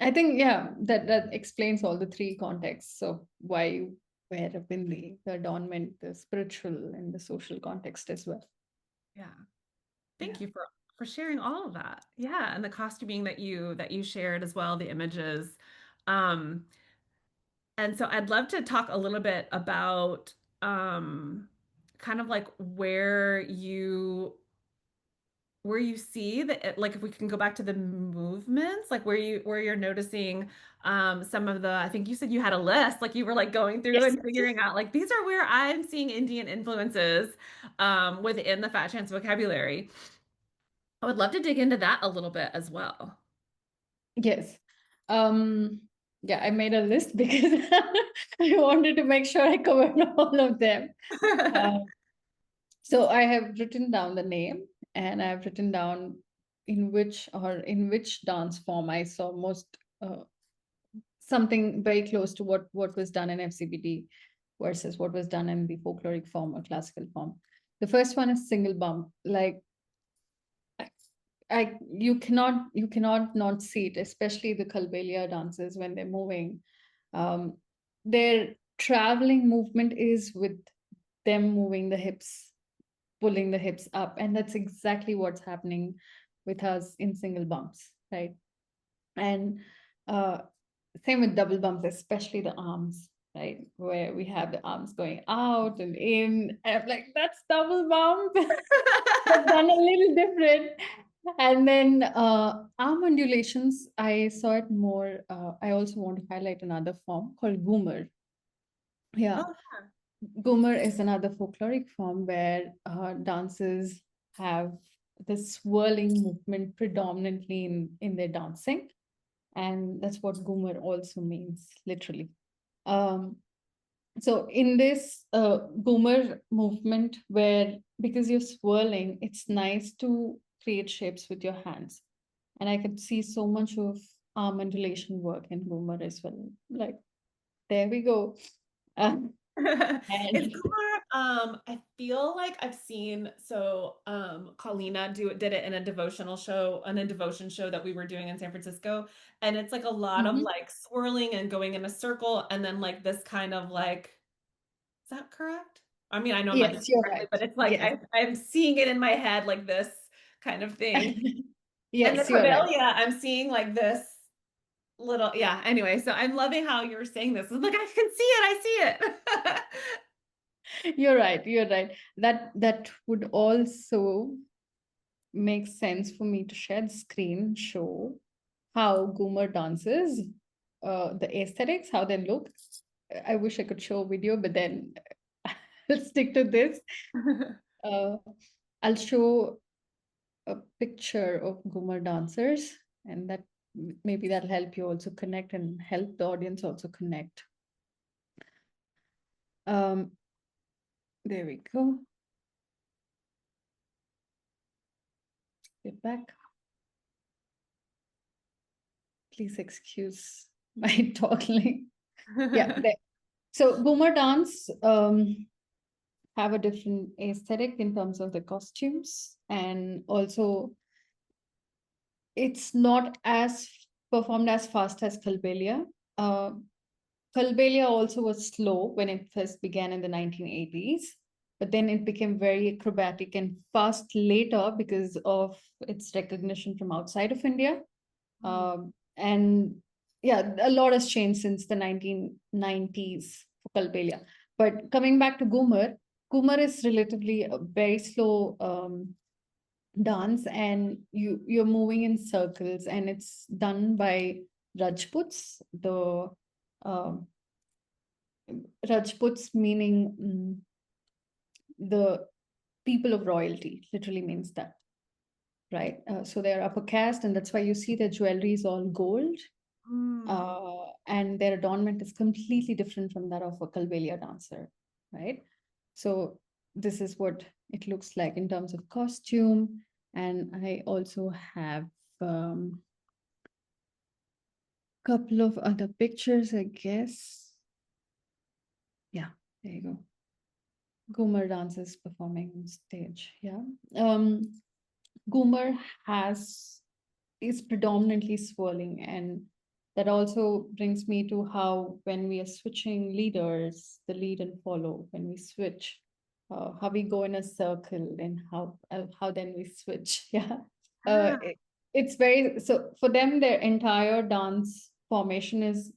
I think, yeah, that explains all the three contexts of why you wear a bindi, the adornment, the spiritual, and the social context as well. yeah. Yeah. Thank you for sharing all of that. Yeah, and the costuming that you shared as well, the images. Um, and so I'd love to talk a little bit about kind of like where you see that like if we can go back to the movements, like where you're noticing some of the I think you said you had a list, like you were like going through Yes. and figuring out like these are where I'm seeing Indian influences within the Fat Chance vocabulary. I would love to dig into that a little bit as well. Yes. Um, yeah, I made a list because I wanted to make sure I covered all of them. Uh, so I have written down the name, and I've written down in which dance form I saw most something very close to what was done in FCBD versus what was done in the folkloric form or classical form. The first one is single bump. Like you cannot not see it, especially the Kalbelia dancers when they're moving. Um, their traveling movement is with them moving the hips, pulling the hips up, and that's exactly what's happening with us in single bumps, right? And uh, same with double bumps, especially the arms, right? Where we have the arms going out and in. And I'm like, that's double bump, but done a little different. And then arm undulations, I saw it more. I also want to highlight another form called Goomer. Yeah, Oh, Goomer is another folkloric form where dancers have this swirling movement predominantly in their dancing. And that's what Goomer also means, literally. Um, so in this Goomer movement, where because you're swirling, it's nice to create shapes with your hands. And I could see so much of arm undulation work in Goomer as well. Like, there we go. It's And Kumar. I feel like I've seen Colina did it in a devotional show, on a devotion show that we were doing in San Francisco. And it's like a lot of Mhm. like swirling and going in a circle and then like this kind of like, is that correct? I mean, I know I'm not doing Yes, it you're correctly, right. but it's like Yes. I'm seeing it in my head like this kind of thing. And the Yes, you're right. Covelia, I'm seeing like this little, yeah. Anyway, so I'm loving how you're saying this. I'm like, I can see it. I see it. You're right. You're right. That would also make sense for me to share the screen, show how Goomer dances, the aesthetics, how they look. I wish I could show a video, but then I'll stick to this. Uh, I'll show a picture of Goomer dancers, and that maybe that'll help you also connect and help the audience also connect. Um, there we go. Get back. Please excuse my toddling. Yeah. There. So Boomer dance have a different aesthetic in terms of the costumes, and also it's not as performed as fast as Kalbelia. Uh, Kalbelia also was slow when it first began in the 1980s, but then it became very acrobatic and fast later because of its recognition from outside of India. And yeah, a lot has changed since the 1990s for Kalbelia. But coming back to Goomer, Goomer is relatively a very slow dance, and you're moving in circles, and it's done by Rajputs. The um Rajputs meaning the people of royalty, literally means that, right? So they're upper caste, and that's why you see their jewelry is all gold. Mm. And their adornment is completely different from that of a Kalbelia dancer, right? So this is what it looks like in terms of costume. And I also have couple of other pictures, I guess. Yeah, there you go. Goomer dances performing on stage. Yeah. Goomer has is predominantly swirling, and that also brings me to how when we are switching leaders, the lead and follow, when we switch, how we go in a circle and how then we switch. Yeah. uh, Ah. it, it's very so for them their entire dance formation is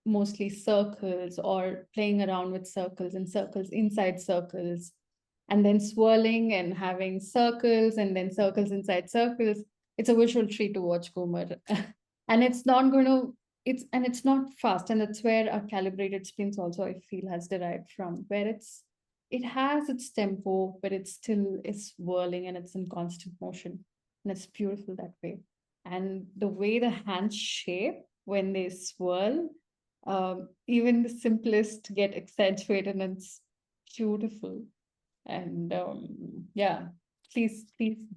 mostly circles or playing around with circles and circles inside circles, and then swirling and having circles and then circles inside circles. It's a visual treat to watch Gomer. And it's not going to it's not fast, and that's where our calibrated spins also I feel has derived from, where it has its tempo, but it still is whirling and it's in constant motion, and it's beautiful that way. And the way the hands shape when they swirl, even the simplest get accentuated, and it's beautiful. And yeah, please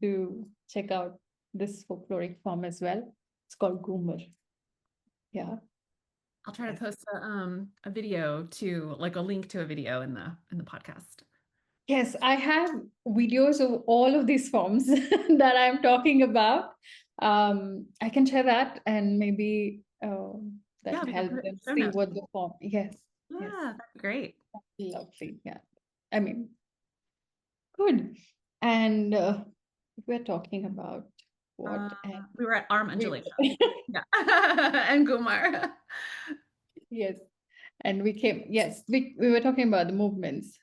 do check out this folkloric form as well. It's called Goomer. Yeah. I'll try to Yes. post a video to like a link to a video in the podcast. Yes, I have videos of all of these forms that I'm talking about. I can share that and maybe Yeah, that'll we can help put it in them the show see notes. what the form. Yes, yes, Yeah, that'd be great. lovely. Yeah, I mean, good. And we're talking about Uh, what? And we were at arm we, undulation. Yeah. And Gumar. yes, and we came. Yes, we were talking about the movements,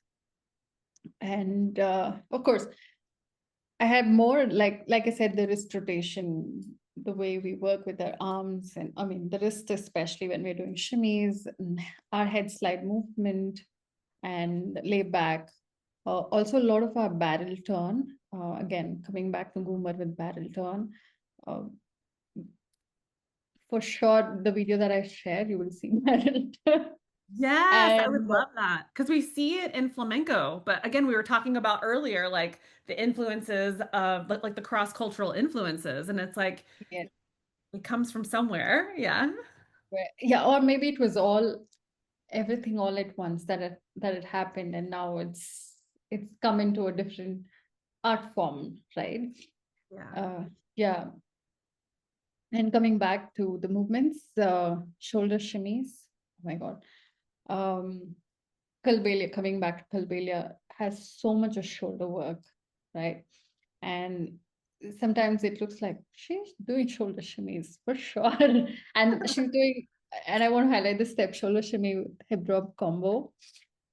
and of course, I had more like I said, the wrist rotation, the way we work with our arms, and I mean the wrist, especially when we're doing shimmies, and our head slide movement and lay back. Also, a lot of our barrel turn. Again, coming back to Goomer with barrel turn. Uh, for sure, the video that I shared, you will see barrel turn. Yes, I would And love that because we see it in flamenco. But again, we were talking about earlier, like the influences of like the cross-cultural influences, and it's like yeah, it comes from somewhere. Yeah. yeah, or maybe it was all everything all at once that it happened, and now it's come into a different art form, right? Yeah. uh yeah. And coming back to the movements, shoulder shimmies, oh my god. um Kalbelia, coming back to Kalbelia, has so much of shoulder work, right? And sometimes it looks like she's doing shoulder shimmies for sure. And she's doing, and I want to highlight the step shoulder shimmy with hip drop combo.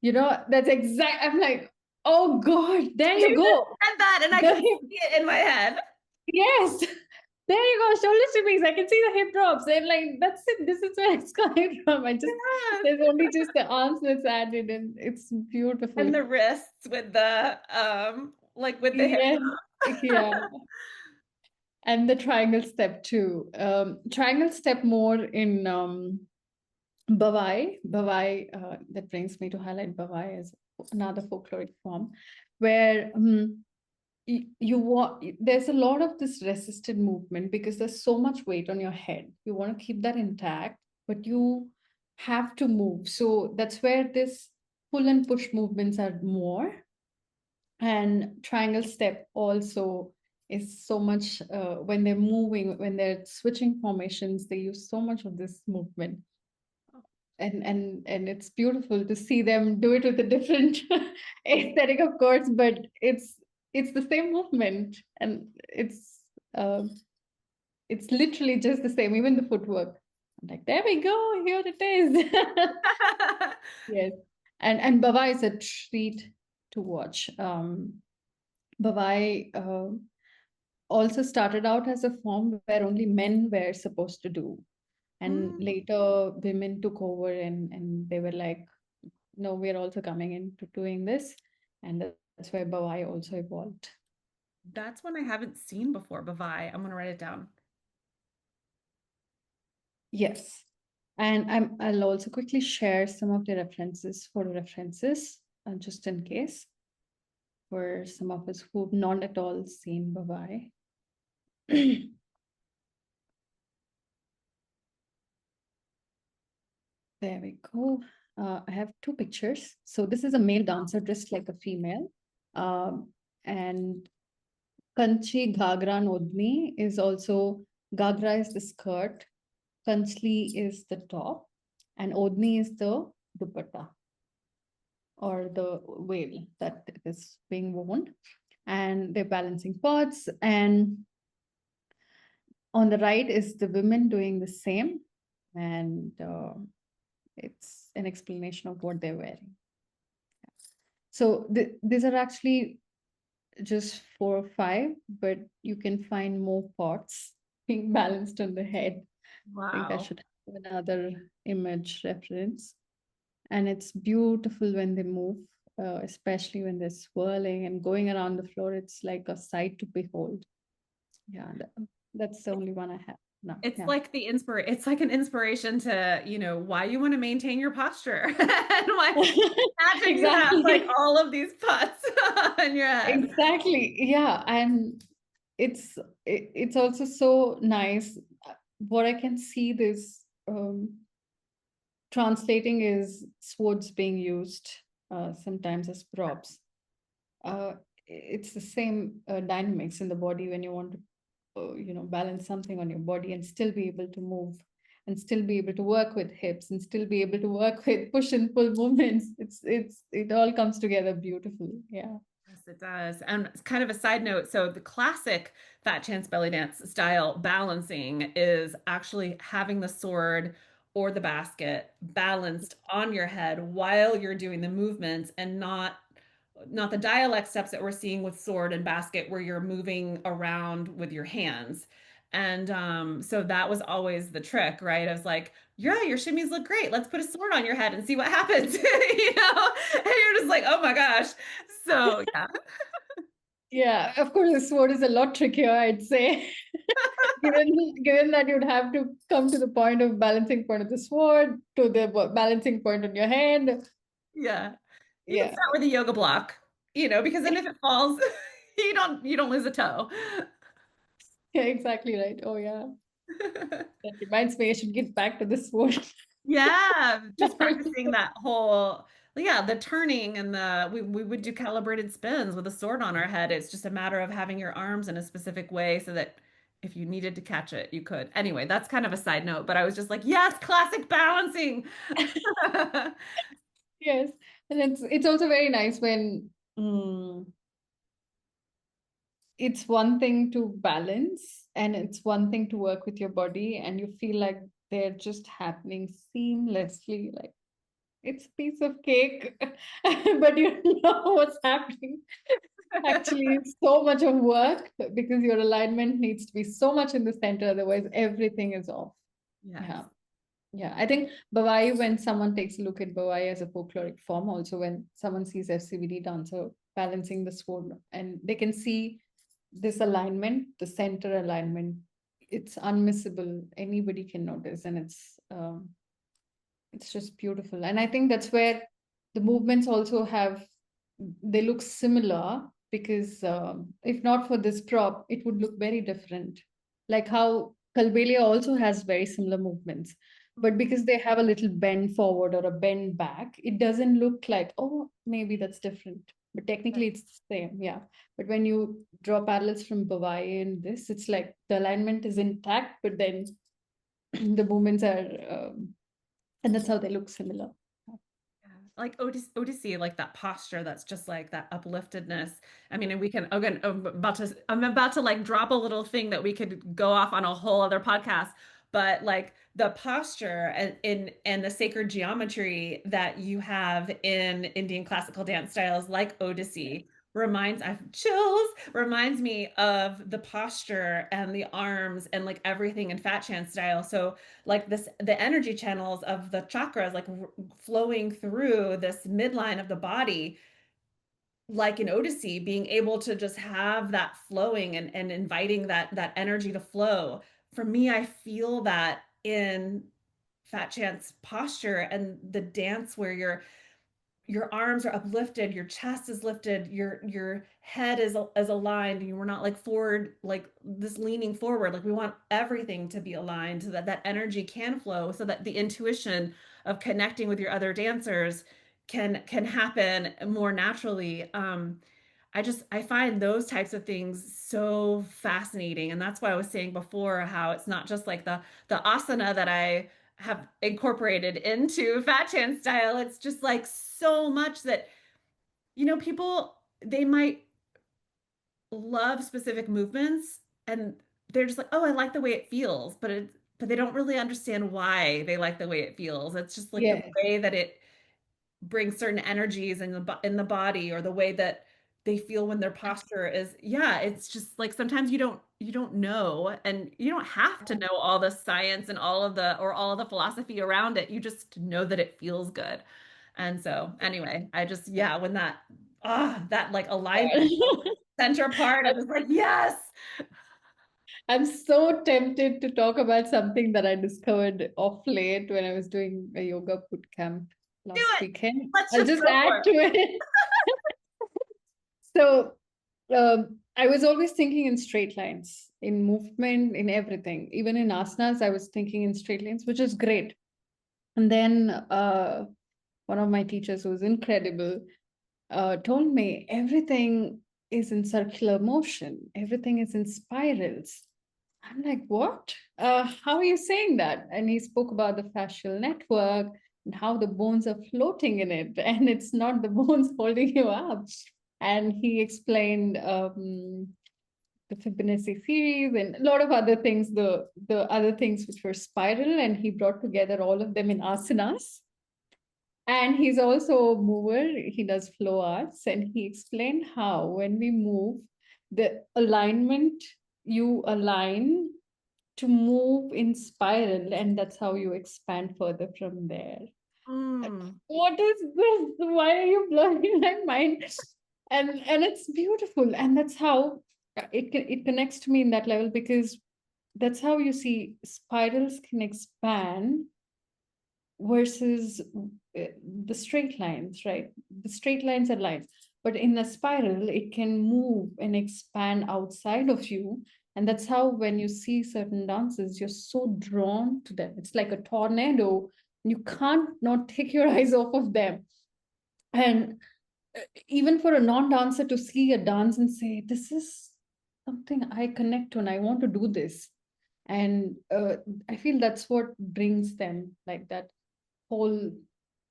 You know, that's exact. I'm like, oh God, there You you just go. said that, and I The can hip, see it in my head. yes, there you go. Shoulder shimmies. I can see the hip drops. And like, that's it. This is where it's coming from. Yes. There's only just the arms that's added, and it's beautiful. And the wrists with the like with the hip. Yeah, yeah. And the triangle step too. Triangle step more in Bhavai. Bhavai, that brings me to highlight Bhavai as another folkloric form, where there's a lot of this resisted movement because there's so much weight on your head. You want to keep that intact, but you have to move. So that's where this pull and push movements are more. And triangle step also is so much when they're moving, when they're switching formations, they use so much of this movement. And it's beautiful to see them do it with a different aesthetic, of course, but it's the same movement, and uh, it's literally just the same, even the footwork. I'm like, there we go, here it is. Yes. And Baba is a treat to watch. Bhavai also started out as a form where only men were supposed to do. And Mm, later women took over, and they were like, no, we're also coming into doing this. And that's where Bhavai also evolved. that's one I haven't seen before, Bavai. I'm gonna write it down. Yes. And I'll also quickly share some of the references, just in case, for some of us who've not at all seen Bhavai. There we go. I have two pictures. So this is a male dancer dressed like a female. Um, and Kanchi Ghagra Nodni is also, Ghagra is the skirt, Kanchli is the top, and Odni is the dupatta or the veil that is being worn. And they're balancing pots. And on the right is the women doing the same. And it's an explanation of what they're wearing. So these are actually just 4 or 5, but you can find more pots being balanced on the head. I think I Wow. should have another image reference. And it's beautiful when they move, especially when they're swirling and going around the floor. It's like a sight to behold. Yeah, that's the only one I have now. It's Yeah. like it's like an inspiration to, why you want to maintain your posture. And why imagine you have like Exactly. all of these pots on your head. Exactly. Yeah. And it's also so nice. What I can see this translating is swords being used sometimes as props. Uh, it's the same dynamics in the body when you want to, balance something on your body and still be able to move and still be able to work with hips and still be able to work with push and pull movements. It all comes together beautifully. Yeah. Yes, it does. And it's kind of a side note. So the classic Fat Chance belly dance style balancing is actually having the sword or the basket balanced on your head while you're doing the movements and not the dialect steps that we're seeing with sword and basket where you're moving around with your hands. And so that was always the trick, right? I was like, yeah, your shimmies look great. Let's put a sword on your head and see what happens. And you're just like, oh my gosh. So yeah. Yeah, of course, the sword is a lot trickier, I'd say. Given that you'd have to come to the point of balancing point of the sword to the balancing point on your hand. Yeah. You can Yeah, start with a yoga block, because then if it falls, you don't lose a toe. yeah, exactly right. Oh yeah, that reminds me, I should get back to the sword. Yeah, just practicing that whole, yeah, the turning and we would do calibrated spins with a sword on our head. It's just a matter of having your arms in a specific way so that if you needed to catch it, you could. Anyway, that's kind of a side note, but I was just like, yes, classic balancing. Yes, and it's also very nice when it's one thing to balance and it's one thing to work with your body, and you feel like they're just happening seamlessly, like it's a piece of cake, but you know what's happening. Actually, it's so much of work because your alignment needs to be so much in the center, otherwise everything is off. Yes. Yeah. Yeah. I think Bhavai, when someone takes a look at Bhavai as a folkloric form, also when someone sees FCBD dancer balancing the sword and they can see this alignment, the center alignment, it's unmissable. Anybody can notice, and it's just beautiful. And I think that's where the movements also have, they look similar because if not for this prop, it would look very different. Like how Kalbelia also has very similar movements, but because they have a little bend forward or a bend back, it doesn't look like, oh, maybe that's different. But technically it's the same, yeah. But when you draw parallels from Bhavai and this, it's like the alignment is intact, but then the movements are and that's how they look similar. Yeah. Like Odyssey, like that posture that's just like that upliftedness. I mean, and we can again, I'm about to like drop a little thing that we could go off on a whole other podcast, but like the posture and the sacred geometry that you have in Indian classical dance styles like Odyssey I have chills, reminds me of the posture and the arms and like everything in Fat Chance style. So like this the energy channels of the chakras like flowing through this midline of the body like in Odyssey, being able to just have that flowing and inviting that energy to flow. For me, I feel that in Fat Chance posture and the dance where your arms are uplifted, your chest is lifted, your head is aligned, and we're not like forward, like this leaning forward. Like we want everything to be aligned so that that energy can flow, so that the intuition of connecting with your other dancers can happen more naturally. I find those types of things so fascinating. And that's why I was saying before how it's not just like the asana that I have incorporated into Fat Chance style. It's just like so much that, people they might love specific movements and they're just like, oh, I like the way it feels, but they don't really understand why they like the way it feels. It's just like the Yeah. way that it bring certain energies in the body or the way that they feel when their posture is, yeah, it's just like sometimes you don't know, and you don't have to know all the science and all of the philosophy around it. You just know that it feels good. And so anyway, I just, yeah, when that like alignment center part, I was like, yes, I'm so tempted to talk about something that I discovered off late when I was doing a yoga boot camp do last it. weekend. Let's I'll just just go add for it. to it. So, I was always thinking in straight lines, in movement, in everything. Even in asanas, I was thinking in straight lines, which is great. And then one of my teachers, who was incredible, told me everything is in circular motion, everything is in spirals. I'm like, what? How are you saying that? And he spoke about the fascial network and how the bones are floating in it, and it's not the bones holding you up. And he explained the Fibonacci series and a lot of other things, the other things which were spiral, and he brought together all of them in asanas. And he's also a mover. He does flow arts, and he explained how when we move, the alignment, you align to move in spiral, and that's how you expand further from there. Mm. What is this? Why are you blowing my mind? And it's beautiful, and that's how it connects to me in that level, because that's how you see spirals can expand versus the straight lines, right? The straight lines are lines, but in a spiral, it can move and expand outside of you. And that's how, when you see certain dances, you're so drawn to them. It's like a tornado. You can't not take your eyes off of them. And even for a non-dancer to see a dance and say, this is something I connect to and I want to do this. And I feel that's what brings them, like that whole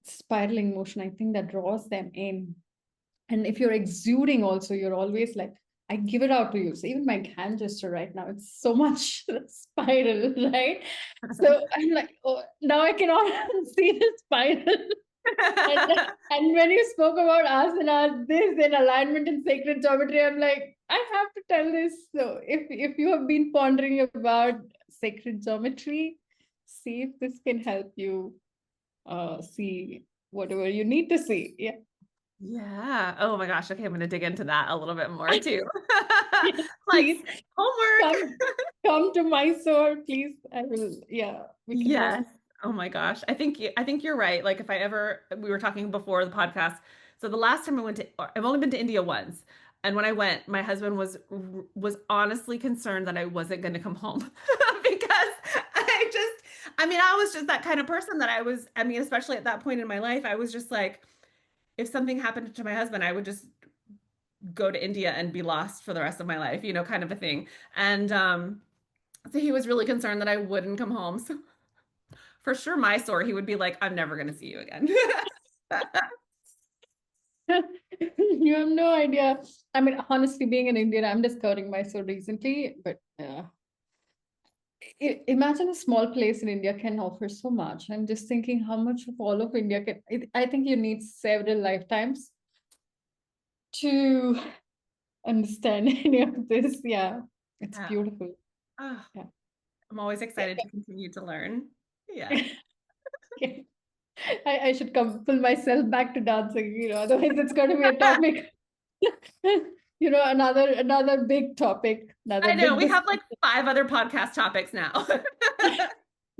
spiraling motion. I think that draws them in. And if you're exuding also, you're always like, I give it out to you. So even my hand gesture right now, it's so much spiral, right? So I'm like, oh, now I cannot see the spiral. And, and when you spoke about asanas, this and alignment and sacred geometry, I'm like, I have to tell this. So if you have been pondering about sacred geometry, see if this can help you see whatever you need to see. Yeah. Yeah. Oh my gosh. Okay, I'm gonna dig into that a little bit more too. Yes, Like please homework. come to Mysore, please. I will, yeah, we can host. Yes. Oh my gosh. I think you're right. Like if I ever we were talking before the podcast. So the last time I went to I've only been to India once. And when I went, my husband was honestly concerned that I wasn't going to come home because I mean, I was just that kind of person that I mean, especially at that point in my life, I was just like if something happened to my husband, I would just go to India and be lost for the rest of my life, you know, kind of a thing. And so he was really concerned that I wouldn't come home. So for sure, Mysore, he would be like, I'm never going to see you again. You have no idea. I mean, honestly, being an Indian, I'm discovering Mysore recently, but imagine a small place in India can offer so much. I'm just thinking how much of all of India can. I think you need several lifetimes to understand any of this. Yeah, it's Yeah. beautiful. Oh, Yeah. I'm always excited to continue to learn. Yeah. Okay. I should come pull myself back to dancing, otherwise it's going to be a topic, another big topic, another I know big we have like discussion, five other podcast topics now.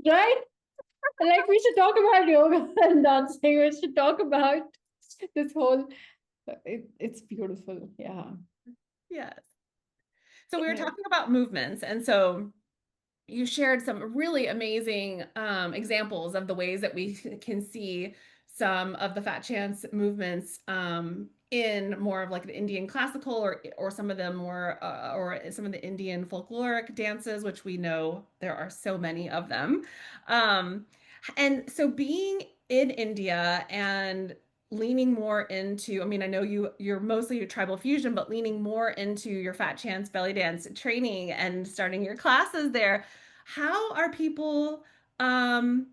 right? Like we should talk about yoga and dancing. We should talk about this whole. It's beautiful. Yeah. Yes. So we were Yeah. talking about movements, and so you shared some really amazing examples of the ways that we can see some of the Fat Chance movements in more of like the Indian classical or some of them more or some of the Indian folkloric dances, which we know there are so many of them. Um, and so being in India and leaning more into, I mean, I know you're mostly a tribal fusion, but leaning more into your Fat Chance belly dance training and starting your classes there. How are people um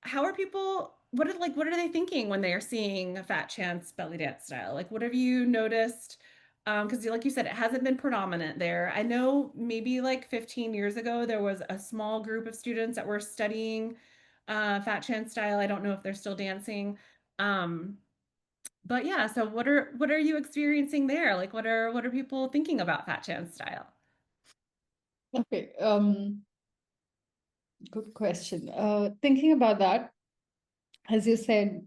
how are people what are they thinking when they are seeing a Fat Chance belly dance style? Like what have you noticed? Because like you said, it hasn't been predominant there. I know maybe like 15 years ago there was a small group of students that were studying Fat Chance style. I don't know if they're still dancing. Um, but yeah, so what are you experiencing there? Like what are people thinking about Fat Chance style? Okay. Good question. Thinking about that, as you said,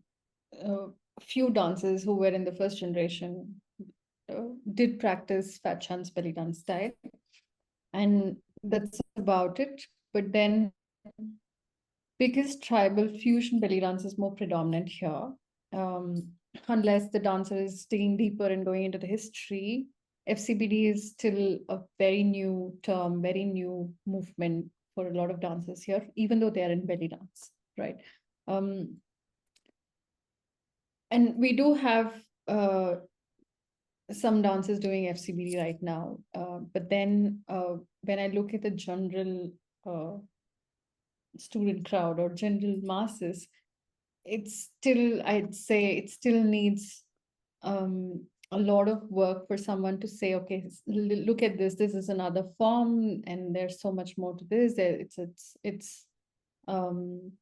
a few dancers who were in the first generation did practice Fat Chance belly dance style, and that's about it. But then because tribal fusion belly dance is more predominant here, um, unless the dancer is digging deeper and going into the history, FCBD is still a very new term, very new movement for a lot of dancers here, even though they are in belly dance, right? Um, and we do have some dancers doing FCBD right now, but then when I look at the general student crowd or general masses, it's still, I'd say, it still needs a lot of work for someone to say, okay, look at this. This is another form, and there's so much more to this. Um,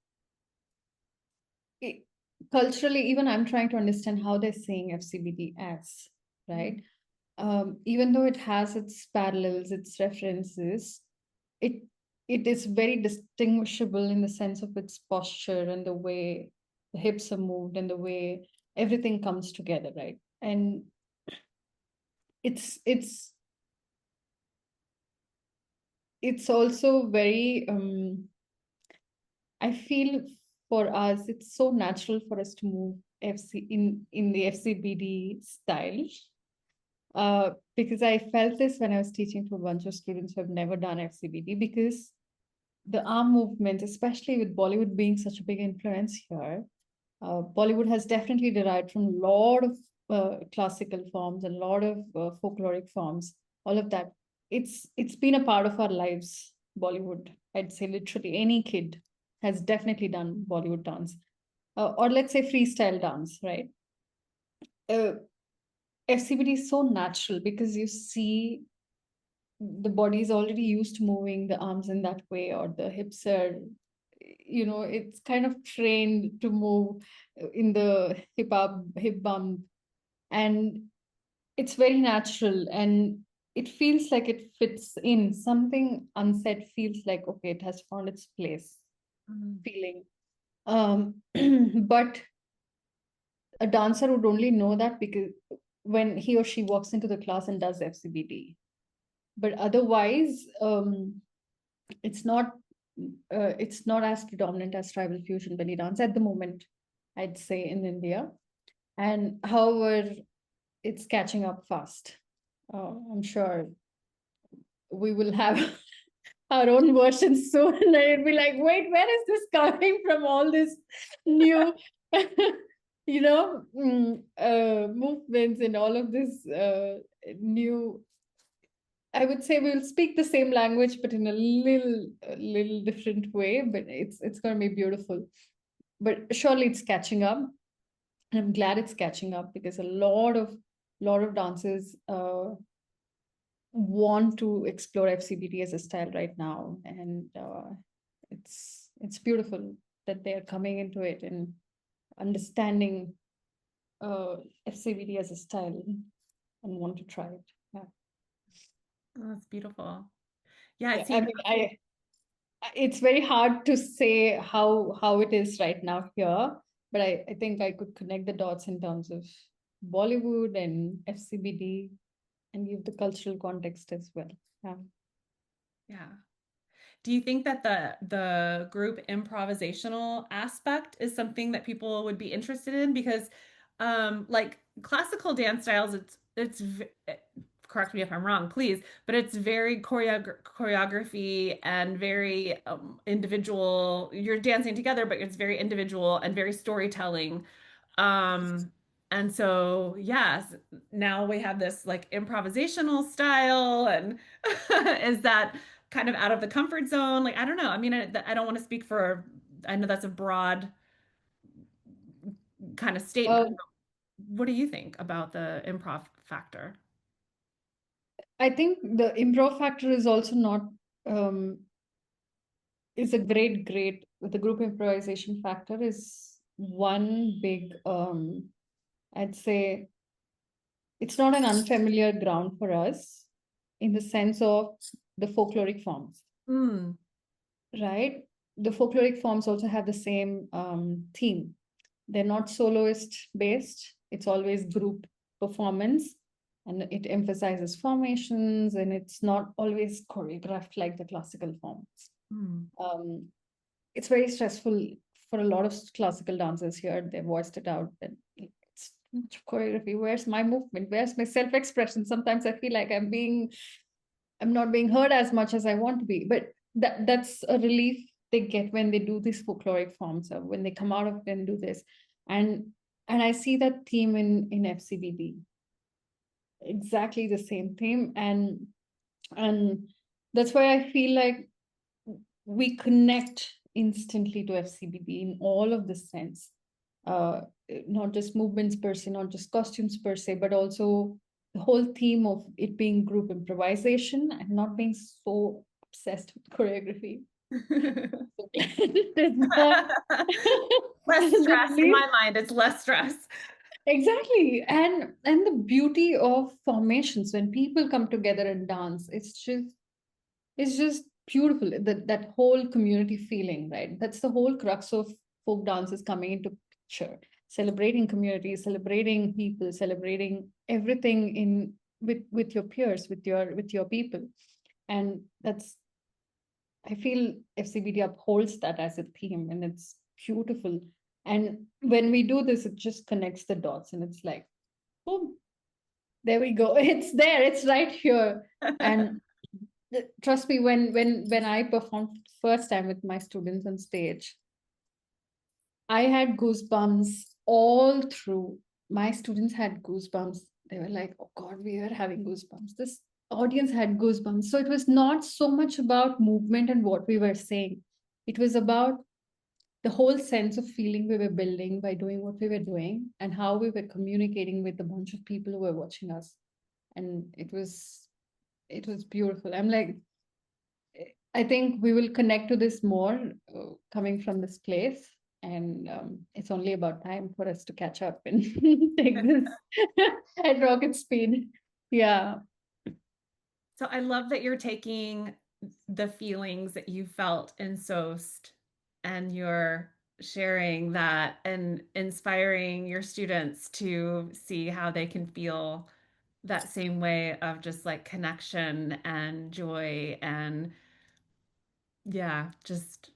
it, culturally, even I'm trying to understand how they're seeing FCBD as, right? Even though it has its parallels, its references, it it is very distinguishable in the sense of its posture and the way the hips are moved and the way everything comes together, right? And it's it's it's also very I feel for us it's so natural for us to move FC in the FCBD style. Because I felt this when I was teaching to a bunch of students who have never done FCBD, because the arm movements, especially with Bollywood being such a big influence here, Bollywood has definitely derived from a lot of classical forms and a lot of folkloric forms, all of that. It's been a part of our lives, Bollywood. I'd say literally any kid has definitely done Bollywood dance. Or let's say freestyle dance, right? Uh, FCBD is so natural because you see the body is already used to moving the arms in that way, or the hips are, it's kind of trained to move in the hip up, hip bump, and it's very natural, and it feels like it fits in. Something unsaid feels like, okay, it has found its place, feeling. But a dancer would only know that because when he or she walks into the class and does FCBD. But otherwise, it's not it's not as predominant as tribal fusion belly dance at the moment, I'd say, in India. And however, it's catching up fast. I'm sure we will have our own version soon, and it'll be like, wait, where is this coming from? All this new, movements and all of this new. I would say we'll speak the same language, but in a little different way. But it's going to be beautiful. But surely it's catching up, and I'm glad it's catching up because a lot of dancers want to explore FCBT as a style right now, and it's beautiful that they are coming into it and understanding FCBT as a style and want to try it. Yeah, Oh, that's beautiful. Yeah, yeah. it I seems. mean, it's very hard to say how it is right now here, but I think I could connect the dots in terms of Bollywood and FCBD and give the cultural context as well. Yeah. Yeah. Do you think that the group improvisational aspect is something that people would be interested in? Because like classical dance styles, correct me if I'm wrong, please, but it's very choreography and very individual. You're dancing together, but it's very individual and very storytelling. And so, yes, now we have this like improvisational style, and is that kind of out of the comfort zone? Like, I don't know. I mean, I don't want to speak for, I know that's a broad kind of statement. Um, What do you think about the improv factor? I think the improv factor is also not is a great the group improvisation factor is one big I'd say it's not an unfamiliar ground for us in the sense of the folkloric forms, Mm, right? The folkloric forms also have the same theme. They're not soloist based, it's always group performance, and it emphasizes formations, and it's not always choreographed like the classical forms. mm, Um, it's very stressful for a lot of classical dancers here. They voiced it out that it's too much choreography. Where's my movement? Where's my self-expression? Sometimes I feel like I'm not being heard as much as I want to be. But that's a relief they get when they do these folkloric forms, or when they come out of it and do this. And I see that theme in FCBD, exactly the same theme. And that's why I feel like we connect instantly to FCBD in all of the sense. Uh, not just movements per se, not just costumes per se, but also the whole theme of it being group improvisation and not being so obsessed with choreography. There's more. Less The stress in relief. my mind. It's less stress. Exactly. And the beauty of formations when people come together and dance, it's just beautiful. That whole community feeling, right? That's the whole crux of folk dances coming into picture. Celebrating community, celebrating people, celebrating everything in with your peers, with your people. And that's, I feel FCBD upholds that as a theme, and it's beautiful. And when we do this, it just connects the dots, and it's like, boom, there we go. It's there. It's right here. And trust me, when I performed first time with my students on stage, I had goosebumps all through. My students had goosebumps. They were like, oh God, we are having goosebumps. This audience had goosebumps. So it was not so much about movement and what we were saying. It was about the whole sense of feeling we were building by doing what we were doing, and how we were communicating with a bunch of people who were watching us. And it was beautiful. I'm like, I think we will connect to this more coming from this place. And it's only about time for us to catch up and take this at rocket speed. Yeah. So I love that you're taking the feelings that you felt in Soest and you're sharing that and inspiring your students to see how they can feel that same way of just like connection and joy and yeah, just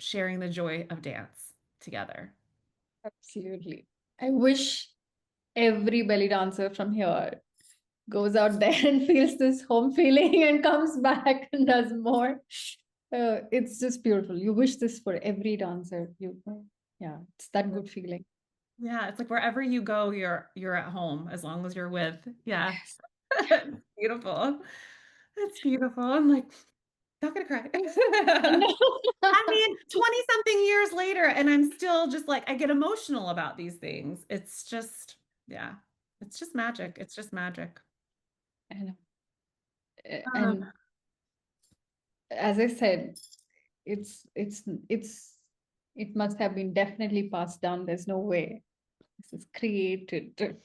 sharing the joy of dance together. Absolutely. I wish every belly dancer from here goes out there and feels this home feeling and comes back and does more. It's just beautiful. You wish this for every dancer. Yeah, it's that good feeling. Yeah, it's like wherever you go, you're at home as long as you're with. Yeah. Yes. It's beautiful. It's beautiful. I'm like, not gonna cry. No. I mean, 20 something years later, and I'm still just like, I get emotional about these things. It's just, yeah, it's just magic. It's just magic. I know. Um, And as I said, it's it must have been definitely passed down. There's no way this is created.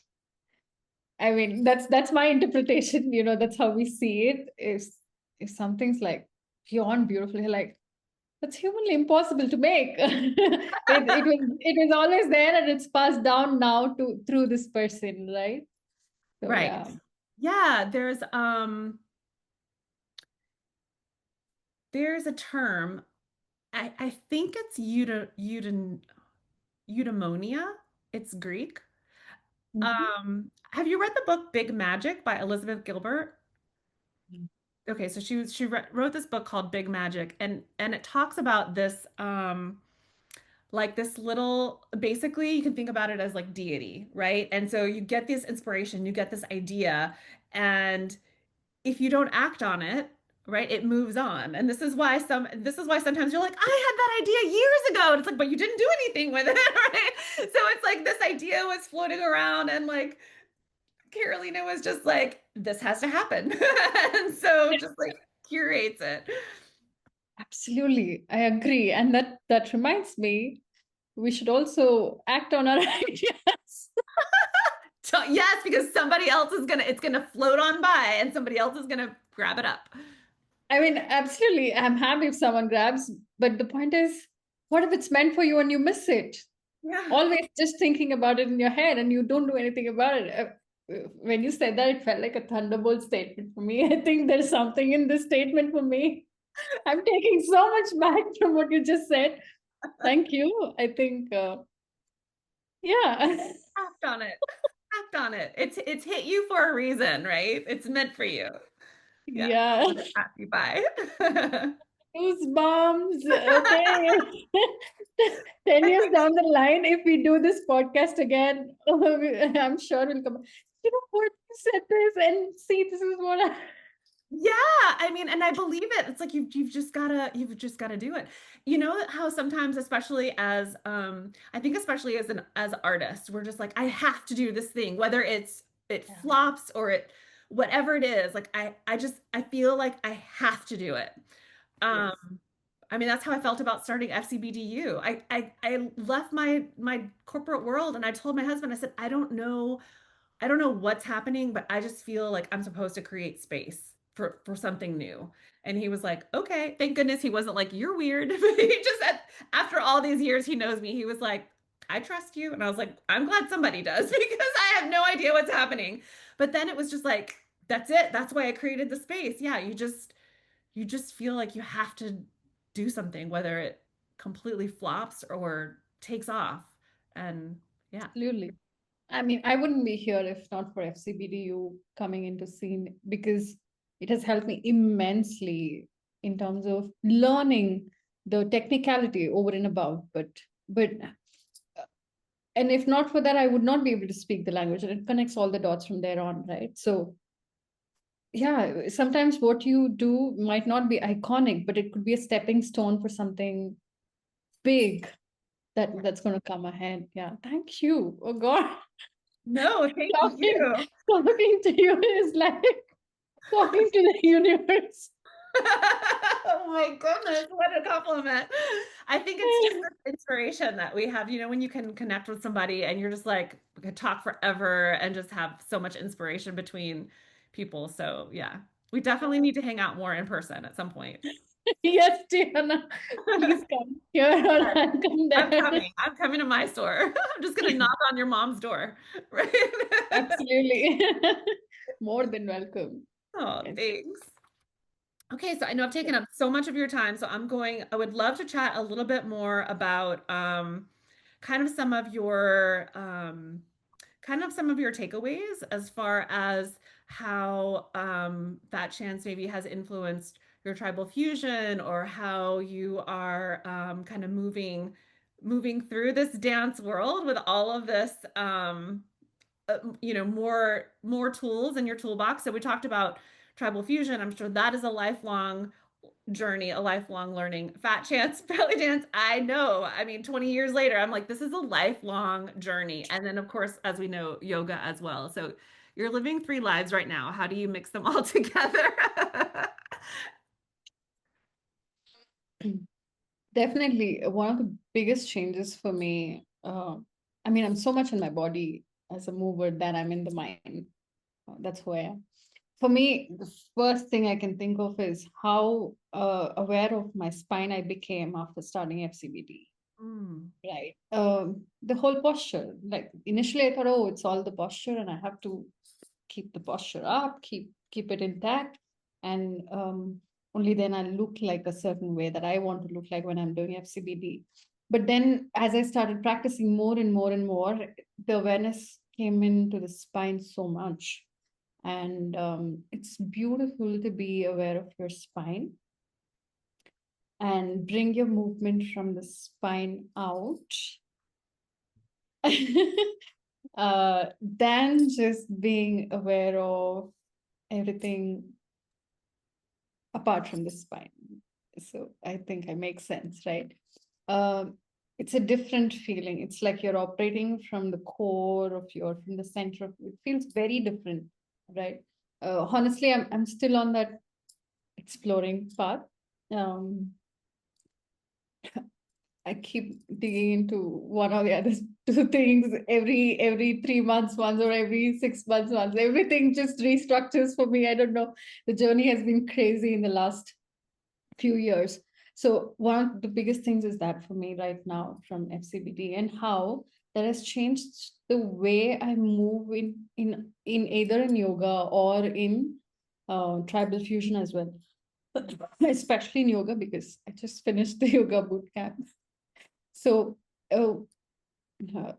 I mean, that's my interpretation. That's how we see it. If something's like beyond beautiful, you're like, that's humanly impossible to make. It was always there, and it's passed down now to through this person, right? So right. yeah. Yeah, there's a term. I think it's eudaimonia. It's Greek. Mhm. Have you read the book Big Magic by Elizabeth Gilbert? Okay, so wrote this book called Big Magic, and it talks about this like this little, basically you can think about it as like deity, right? And so you get this inspiration, you get this idea, and if you don't act on it, right, it moves on. And this is why sometimes you're like, I had that idea years ago. And it's like, but you didn't do anything with it, right? So it's like this idea was floating around and like Carolina was just like, this has to happen. And so just like curates it. Absolutely, I agree. And that reminds me, we should also act on our ideas. So, yes, because somebody else is it's gonna float on by and somebody else is gonna grab it up. I mean, absolutely. I'm happy if someone grabs, but the point is, what if it's meant for you and you miss it? Yeah. Always just thinking about it in your head and you don't do anything about it. When you said that, it felt like a thunderbolt statement for me. I think there's something in this statement for me. I'm taking so much back from what you just said. Thank you. I think, yeah. Act on it. Act on it. It's hit you for a reason, right? It's meant for you. Yeah. Yeah. Pass you by. Goosebumps. Okay. 10 years down the line, if we do this podcast again, I'm sure we'll come. You know what? You said this, and see, this is what I. Yeah, I mean, and I believe it. It's like you've just gotta do it. You know how sometimes, especially as I think especially as artists, we're just like, I have to do this thing, whether it Yeah. flops or it whatever it is. Like I feel like I have to do it. Um, Yes. I mean, that's how I felt about starting FCBDU. I left my corporate world and I told my husband, I said, I don't know what's happening, but I just feel like I'm supposed to create space for something new. And he was like, "Okay." Thank goodness he wasn't like, "You're weird." But he just said, after all these years he knows me, he was like, "I trust you." And I was like, "I'm glad somebody does because I have no idea what's happening." But then it was just like, that's it. That's why I created the space. Yeah, you just feel like you have to do something, whether it completely flops or takes off. And yeah. Absolutely. I mean, I wouldn't be here if not for FCBDU coming into scene because it has helped me immensely in terms of learning the technicality over and above. But and if not for that, I would not be able to speak the language, and it connects all the dots from there on, right? So yeah, sometimes what you do might not be iconic, but it could be a stepping stone for something big that's going to come ahead. Yeah, thank you. Oh God, No, thank talking you. talking to you is like talking to the universe. Oh my goodness, what a compliment. I think it's just this inspiration that we have, when you can connect with somebody and you're just like, we could talk forever and just have so much inspiration between people. So, yeah, we definitely need to hang out more in person at some point. Yes, Tiana, please come here or I'll come I'm there. coming. I'm coming to my store. I'm just gonna knock on your mom's door. Right? Absolutely. More than welcome. Oh, Yes. thanks. Okay, so I know I've taken up so much of your time, so I would love to chat a little bit more about kind of some of your some of your takeaways as far as how Fat Chance maybe has influenced your tribal fusion or how you are kind of moving through this dance world with all of this more tools in your toolbox. So we talked about tribal fusion. I'm sure that is a lifelong journey, a lifelong learning. Fat Chance belly dance, I know. I mean, 20 years later, I'm like, this is a lifelong journey. And then, of course, as we know, yoga as well. So you're living three lives right now. How do you mix them all together? Definitely, one of the biggest changes for me. I mean, I'm so much in my body as a mover that I'm in the mind. That's who I am. For me, the first thing I can think of is how aware of my spine I became after starting FCBD. Mm. Right. The whole posture. Like initially, I thought, oh, it's all the posture, and I have to keep the posture up, keep it intact, and only then I look like a certain way that I want to look like when I'm doing FCBD. But then, as I started practicing more and more and more, the awareness came into the spine so much, and it's beautiful to be aware of your spine and bring your movement from the spine out. Than just being aware of everything apart from the spine. So I think I make sense, right? It's a different feeling. It's like you're operating from the core of from the center of it feels very different, right? Honestly, I'm still on that exploring path. Um, I keep digging into one or the other two things every 3 months once or every 6 months once. Everything just restructures for me. I don't know. The journey has been crazy in the last few years. So one of the biggest things is that for me right now from FCBD and how that has changed the way I move in either in yoga or in tribal fusion as well. especially in yoga because I just finished the yoga boot camp. So, oh, uh,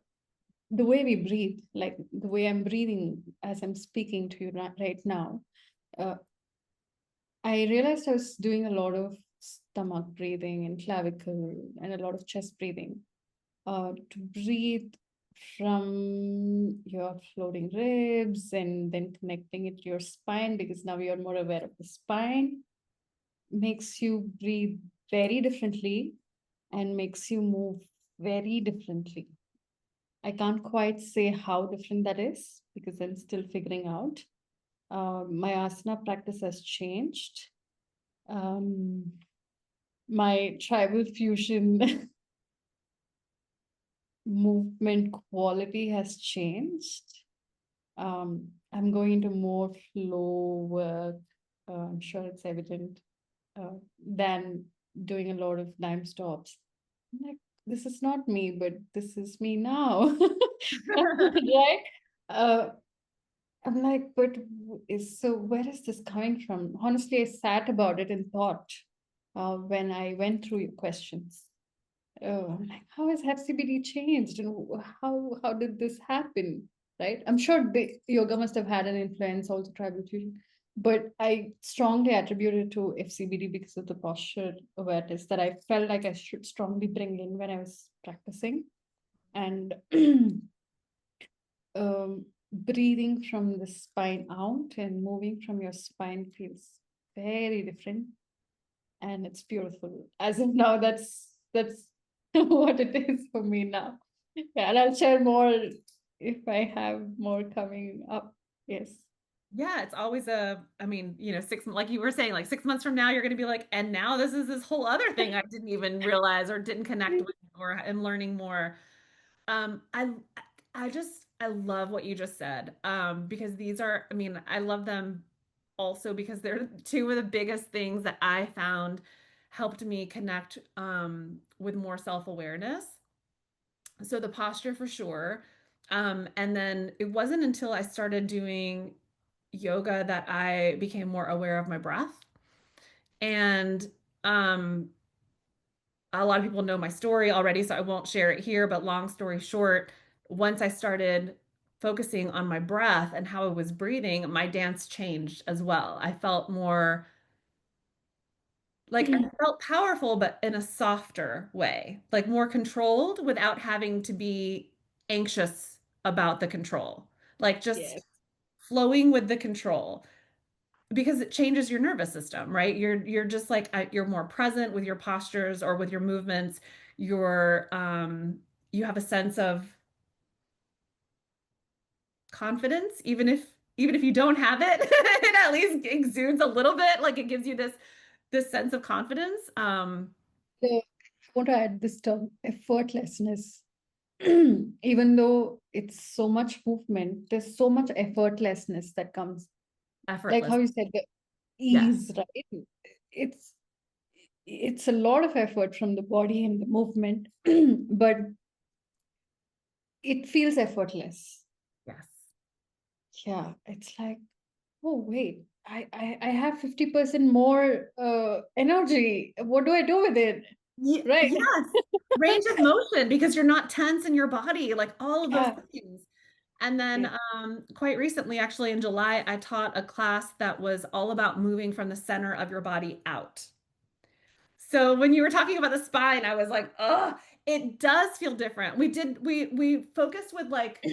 the way we breathe, like the way I'm breathing as I'm speaking to you right now, uh, I realized I was doing a lot of stomach breathing and clavicle and a lot of chest breathing. To breathe from your floating ribs and then connecting it to your spine because now you're more aware of the spine makes you breathe very differently and makes you move very differently. I can't quite say how different that is because I'm still figuring out. My asana practice has changed. Um, my tribal fusion movement quality has changed. I'm going into more flow work. I'm sure it's evident than doing a lot of dime stops. I'm like, this is not me, but this is me now. Right? Uh, I'm like, but is so where is this coming from? Honestly, I sat about it and thought when I went through your questions. Oh, I'm like, how has FCBD changed, and how did this happen? Right? I'm sure the yoga must have had an influence, also tribal fusion, but I strongly attribute it to FCBD because of the posture awareness that I felt like I should strongly bring in when I was practicing, and breathing from the spine out and moving from your spine feels very different, and it's beautiful. As of now, that's what it is for me now. Yeah, and I'll share more if I have more coming up. Yes. Yeah, it's always I mean, like you were saying, like 6 months from now, you're going to be like, and now this is this whole other thing I didn't even realize or didn't connect with or am learning more. Um, I, I love what you just said. Because these are, I mean, I love them also because they're two of the biggest things that I found helped me connect, with more self-awareness. So the posture for sure. And then it wasn't until I started doing yoga that I became more aware of my breath. And um, a lot of people know my story already, so I won't share it here. But long story short, once I started focusing on my breath and how I was breathing, my dance changed as well. I felt more like I felt powerful, but in a softer way, like more controlled without having to be anxious about the control, like just Yes. flowing with the control because it changes your nervous system, right? You're just like you're more present with your postures or with your movements. You're you have a sense of confidence, even if you don't have it, it at least exudes a little bit. Like it gives you this sense of confidence. So I want to add this term effortlessness. Even though it's so much movement, there's so much effortlessness that comes. Like Effortless. how you said, the Yes. ease, right? It's it's a lot of effort from the body and the movement, but it feels effortless. Yes. Yeah, it's like, oh wait, I have 50% more energy. What do I do with it? Right? Yes. Range of motion because you're not tense in your body, like all of those Yeah. things. And then Yeah. quite recently, actually in July, I taught a class that was all about moving from the center of your body out. So when you were talking about the spine, I was like, oh, it does feel different. We focused with like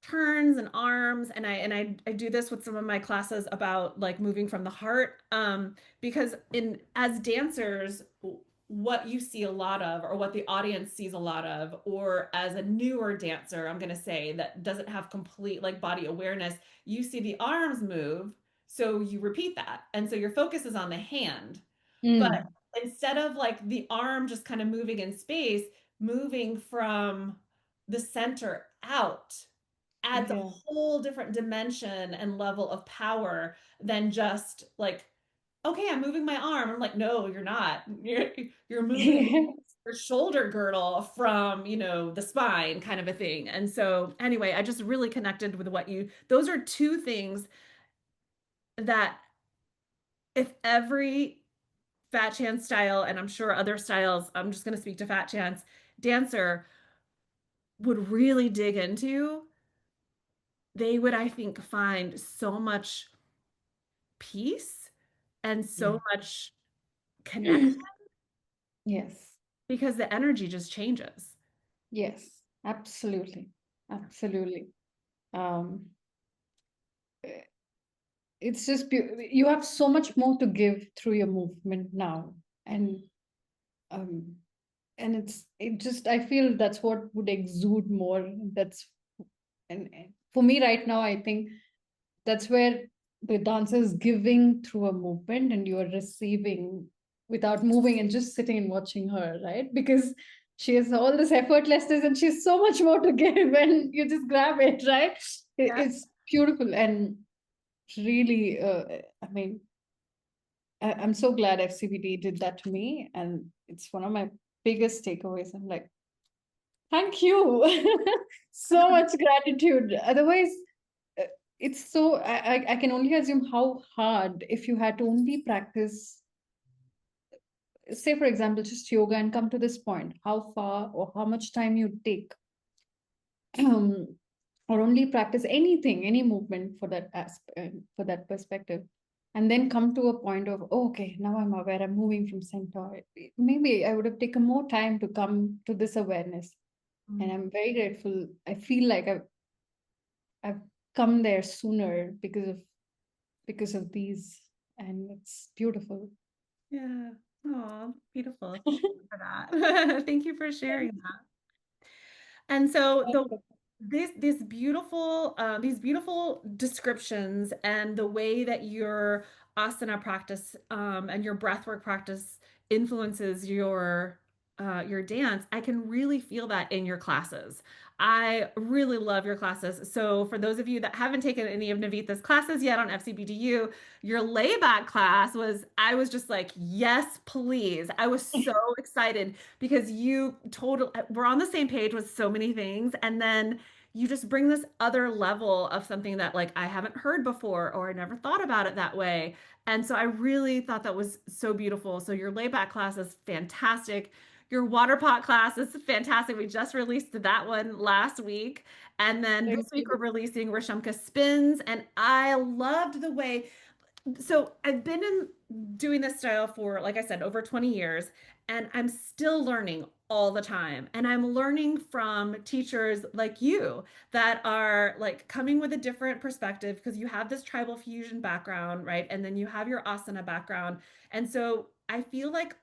turns and arms, and I do this with some of my classes about like moving from the heart, because in as dancers, what you see a lot of or what the audience sees a lot of, or as a newer dancer, I'm going to say, that doesn't have complete like body awareness, you see the arms move, so you repeat that, and so your focus is on the hand. But Mm, instead of like the arm just kind of moving in space, moving from the center out adds a yeah. whole different dimension and level of power than just like, okay, I'm moving my arm. I'm like, no, you're not. You're moving your shoulder girdle from, the spine kind of a thing. And so anyway, I just really connected with those are two things that if every Fat Chance style, and I'm sure other styles, I'm just going to speak to Fat Chance dancer would really dig into, they would, I think, find so much peace and Yeah. so much connection Yes. because the energy just changes. Yes. Absolutely. Absolutely. Um, eh, it's just you have so much more to give through your movement now, um, and it just I feel that's what would exude more. That's and for me right now, I think that's where the dancer is giving through a movement and you are receiving without moving and just sitting and watching her, right? Because she has all this effortlessness and she's so much more to give and you just grab it, right? Yeah. It's beautiful and really, I mean, I'm so glad FCBD did that to me. And it's one of my biggest takeaways. I'm like, thank you. So much gratitude. Otherwise, uh, it's so I can only assume how hard if you had to only practice, say for example, just yoga and come to this point, how far or how much time you take, um, or only practice anything, any movement for that aspect, for that perspective, and then come to a point of, oh, okay, now I'm aware, I'm moving from center. Maybe I would have taken more time to come to this awareness, and Mm. I'm very grateful. I feel like I've come there sooner because of these, and it's beautiful. Yeah. Oh, beautiful. Thank you for that. Thank you for sharing that. And so these beautiful descriptions and the way that your asana practice and your breathwork practice influences your dance, I can really feel that in your classes. I really love your classes. So for those of you that haven't taken any of Navitha's classes yet on FCBDU, your layback class was, I was just like, yes, please. I was so excited because you totally, we're on the same page with so many things. And then you just bring this other level of something that like I haven't heard before or I never thought about it that way. And so I really thought that was so beautiful. So your layback class is fantastic. Your water pot class is fantastic. We just released that one last week. And then Thank this week we're you. releasing Rishamka Spins. And I loved the way, so I've been in doing this style for, like I said, over 20 years, and I'm still learning all the time. And I'm learning from teachers like you that are like coming with a different perspective because you have this tribal fusion background, right? And then you have your asana background. And so I feel like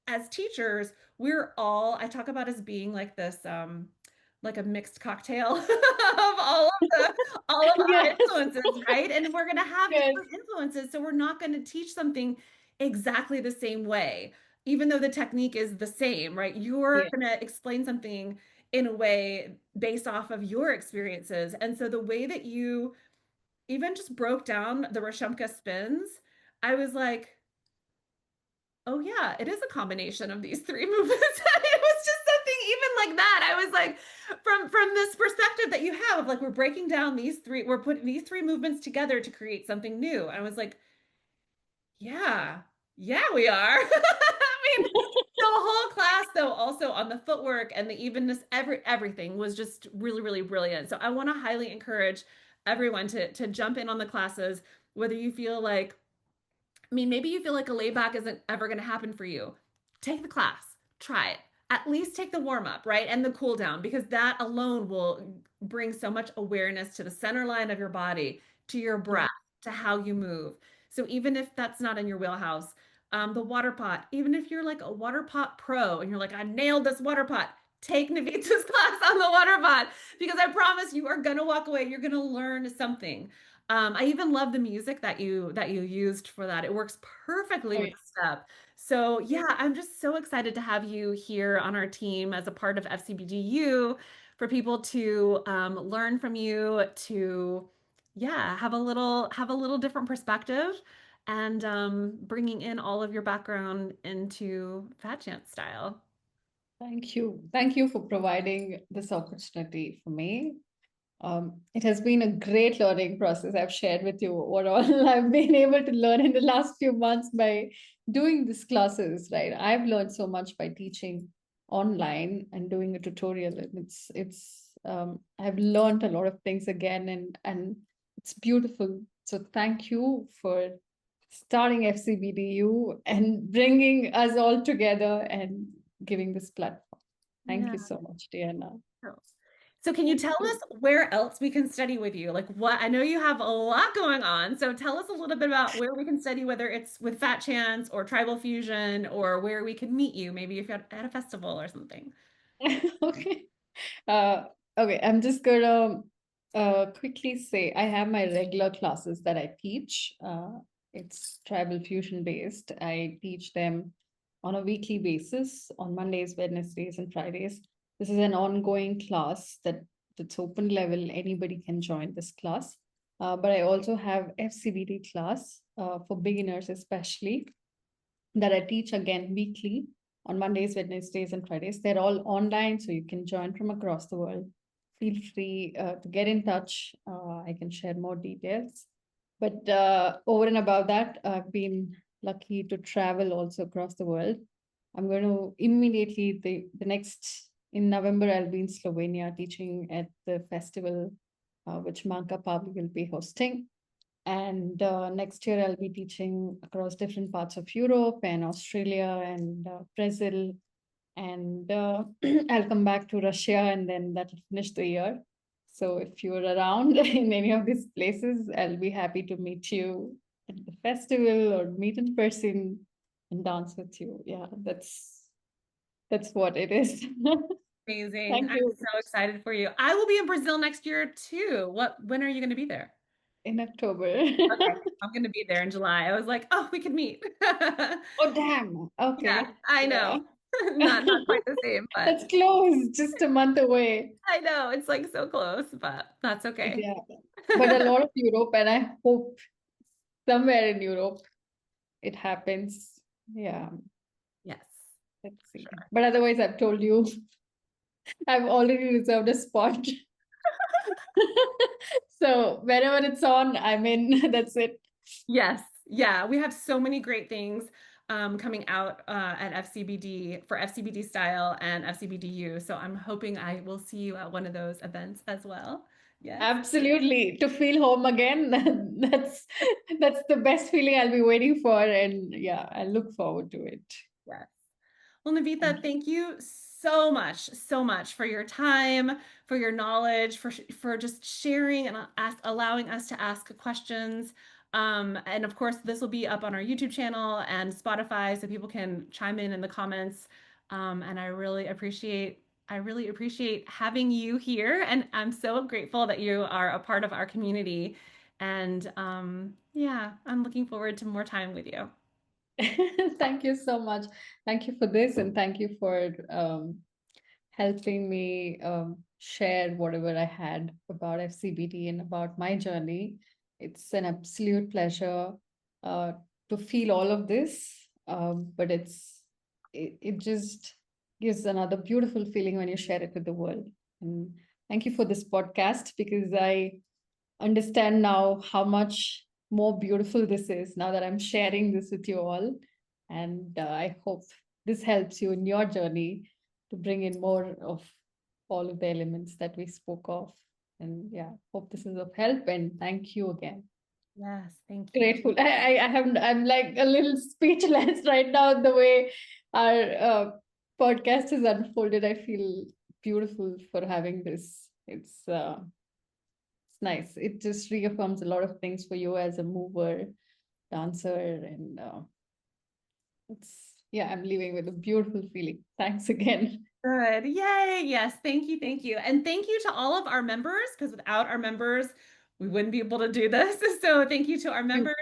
as teachers, we're all, I talk about as being like a mixed cocktail of all of our Yes, influences, right? And we're going to have yes, different influences. So we're not going to teach something exactly the same way, even though the technique is the same, right? You're yeah. going to explain something in a way based off of your experiences. And so the way that you even just broke down the Rashamka spins, I was like, oh yeah, it is a combination of these three movements. It was just something even like that. I was like, from this perspective that you have of like we're breaking down these three, we're putting these three movements together to create something new. I was like, yeah, yeah, we are. I mean, the whole class though, also on the footwork and the evenness, everything was just really, really brilliant. So I want to highly encourage everyone to jump in on the classes, whether you feel like, I mean, maybe you feel like a layback isn't ever going to happen for you. Take the class, try it. At least take the warm up, right? And the cool down, because that alone will bring so much awareness to the center line of your body, to your Yeah. breath, to how you move. So even if that's not in your wheelhouse, the water pot, even if you're like a water pot pro and you're like, I nailed this water pot, take Navita's class on the water pot because I promise you are gonna walk away. You're gonna learn something. I even love the music that you used for that. It works perfectly Oh, with yeah. the step. So yeah, I'm just so excited to have you here on our team as a part of FCBDU for people to learn from you, to yeah, have a little different perspective, and bringing in all of your background into Fat Chance style. Thank you. Thank you for providing this opportunity for me. It has been a great learning process. I've shared with you what all I've been able to learn in the last few months by doing these classes, right? I've learned so much by teaching online and doing a tutorial. And I've learned a lot of things again, and it's beautiful. So thank you for starting FCBDU and bringing us all together and giving this platform. Thank Yeah. you so much, Diana. Cool. So can you Thank tell you. us where else we can study with you? Like what, I know you have a lot going on. So tell us a little bit about where we can study, whether it's with Fat Chance or Tribal Fusion, or where we can meet you, maybe if you're at a festival or something. Okay. Uh, okay, I'm just gonna quickly say I have my regular classes that I teach. It's tribal fusion based. I teach them on a weekly basis on Mondays, Wednesdays, and Fridays. This is an ongoing class that's open level. Anybody can join this class. But I also have FCBD class for beginners, especially that I teach again weekly on Mondays, Wednesdays, and Fridays. They're all online, so you can join from across the world. Feel free to get in touch. I can share more details. But over and above that, I've been lucky to travel also across the world. I'm going to immediately, the next, in November, I'll be in Slovenia teaching at the festival which Manka Pavli will be hosting. And next year, I'll be teaching across different parts of Europe and Australia and Brazil. And I'll come back to Russia, and then that'll finish the year. So if you're around in any of these places, I'll be happy to meet you at the festival or meet in person and dance with you. Yeah, that's what it is. Amazing. Thank I'm you. so excited for you. I will be in Brazil next year too. When are you going to be there? In October. Okay. I'm going to be there in July. I was like, oh, we could meet. Oh, damn. Yeah, Okay. I Yeah. know. Not quite the same, but That's close, just a month away. I know it's like so close, but that's okay. Yeah, but a lot of Europe, and I hope somewhere in Europe it happens. Yeah, Yes, let's see. sure. But otherwise, I've told you I've already reserved a spot. So wherever it's on, I'm in. That's it. Yes. Yeah. We have so many great things coming out at FCBD for FCBD Style and FCBDU. So I'm hoping I will see you at one of those events as well. Yes. Absolutely. To feel home again, that's that's the best feeling I'll be waiting for. And yeah, I look forward to it. Yes. Well, Thank Navitha, you. thank you so much for your time, for your knowledge, for just sharing and allowing us to ask questions. And of course, this will be up on our YouTube channel and Spotify, so people can chime in the comments. And I really appreciate having you here, and I'm so grateful that you are a part of our community. And yeah, I'm looking forward to more time with you. Thank you so much. Thank you for this, and thank you for helping me share whatever I had about FCBT and about my journey. It's an absolute pleasure uh, to feel all of this, but it just gives another beautiful feeling when you share it with the world. And thank you for this podcast because I understand now how much more beautiful this is now that I'm sharing this with you all. And I hope this helps you in your journey to bring in more of all of the elements that we spoke of. And yeah, hope this is of help. And thank you again. Yes, thank you. Grateful. I'm like a little speechless right now, the way our podcast has unfolded. I feel beautiful for having this. It's nice. It just reaffirms a lot of things for you as a mover, dancer, and yeah, I'm leaving with a beautiful feeling. Thanks again. Good. Yay. Yes. Thank you. Thank you. And thank you to all of our members, because without our members, we wouldn't be able to do this. So thank you to our You. members.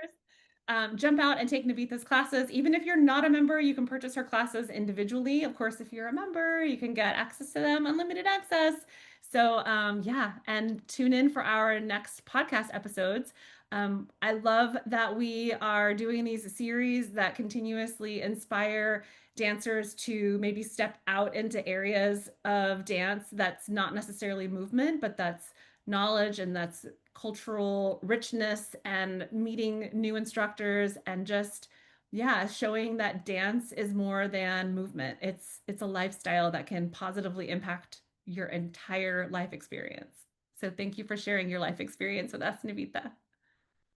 Jump out and take Navitha's classes. Even if you're not a member, you can purchase her classes individually. Of course, if you're a member, you can get access to them, unlimited access. So yeah, and tune in for our next podcast episodes. I love that we are doing these series that continuously inspire dancers to maybe step out into areas of dance that's not necessarily movement, but that's knowledge and that's cultural richness and meeting new instructors and just yeah, showing that dance is more than movement. It's a lifestyle that can positively impact your entire life experience. So thank you for sharing your life experience with us, Nvita.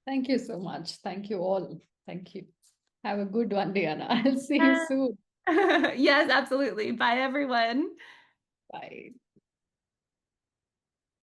Thank you so much. Thank you all. Thank you. Have a good one, Diana. I'll see you soon. Yes, absolutely. Bye, everyone. Bye.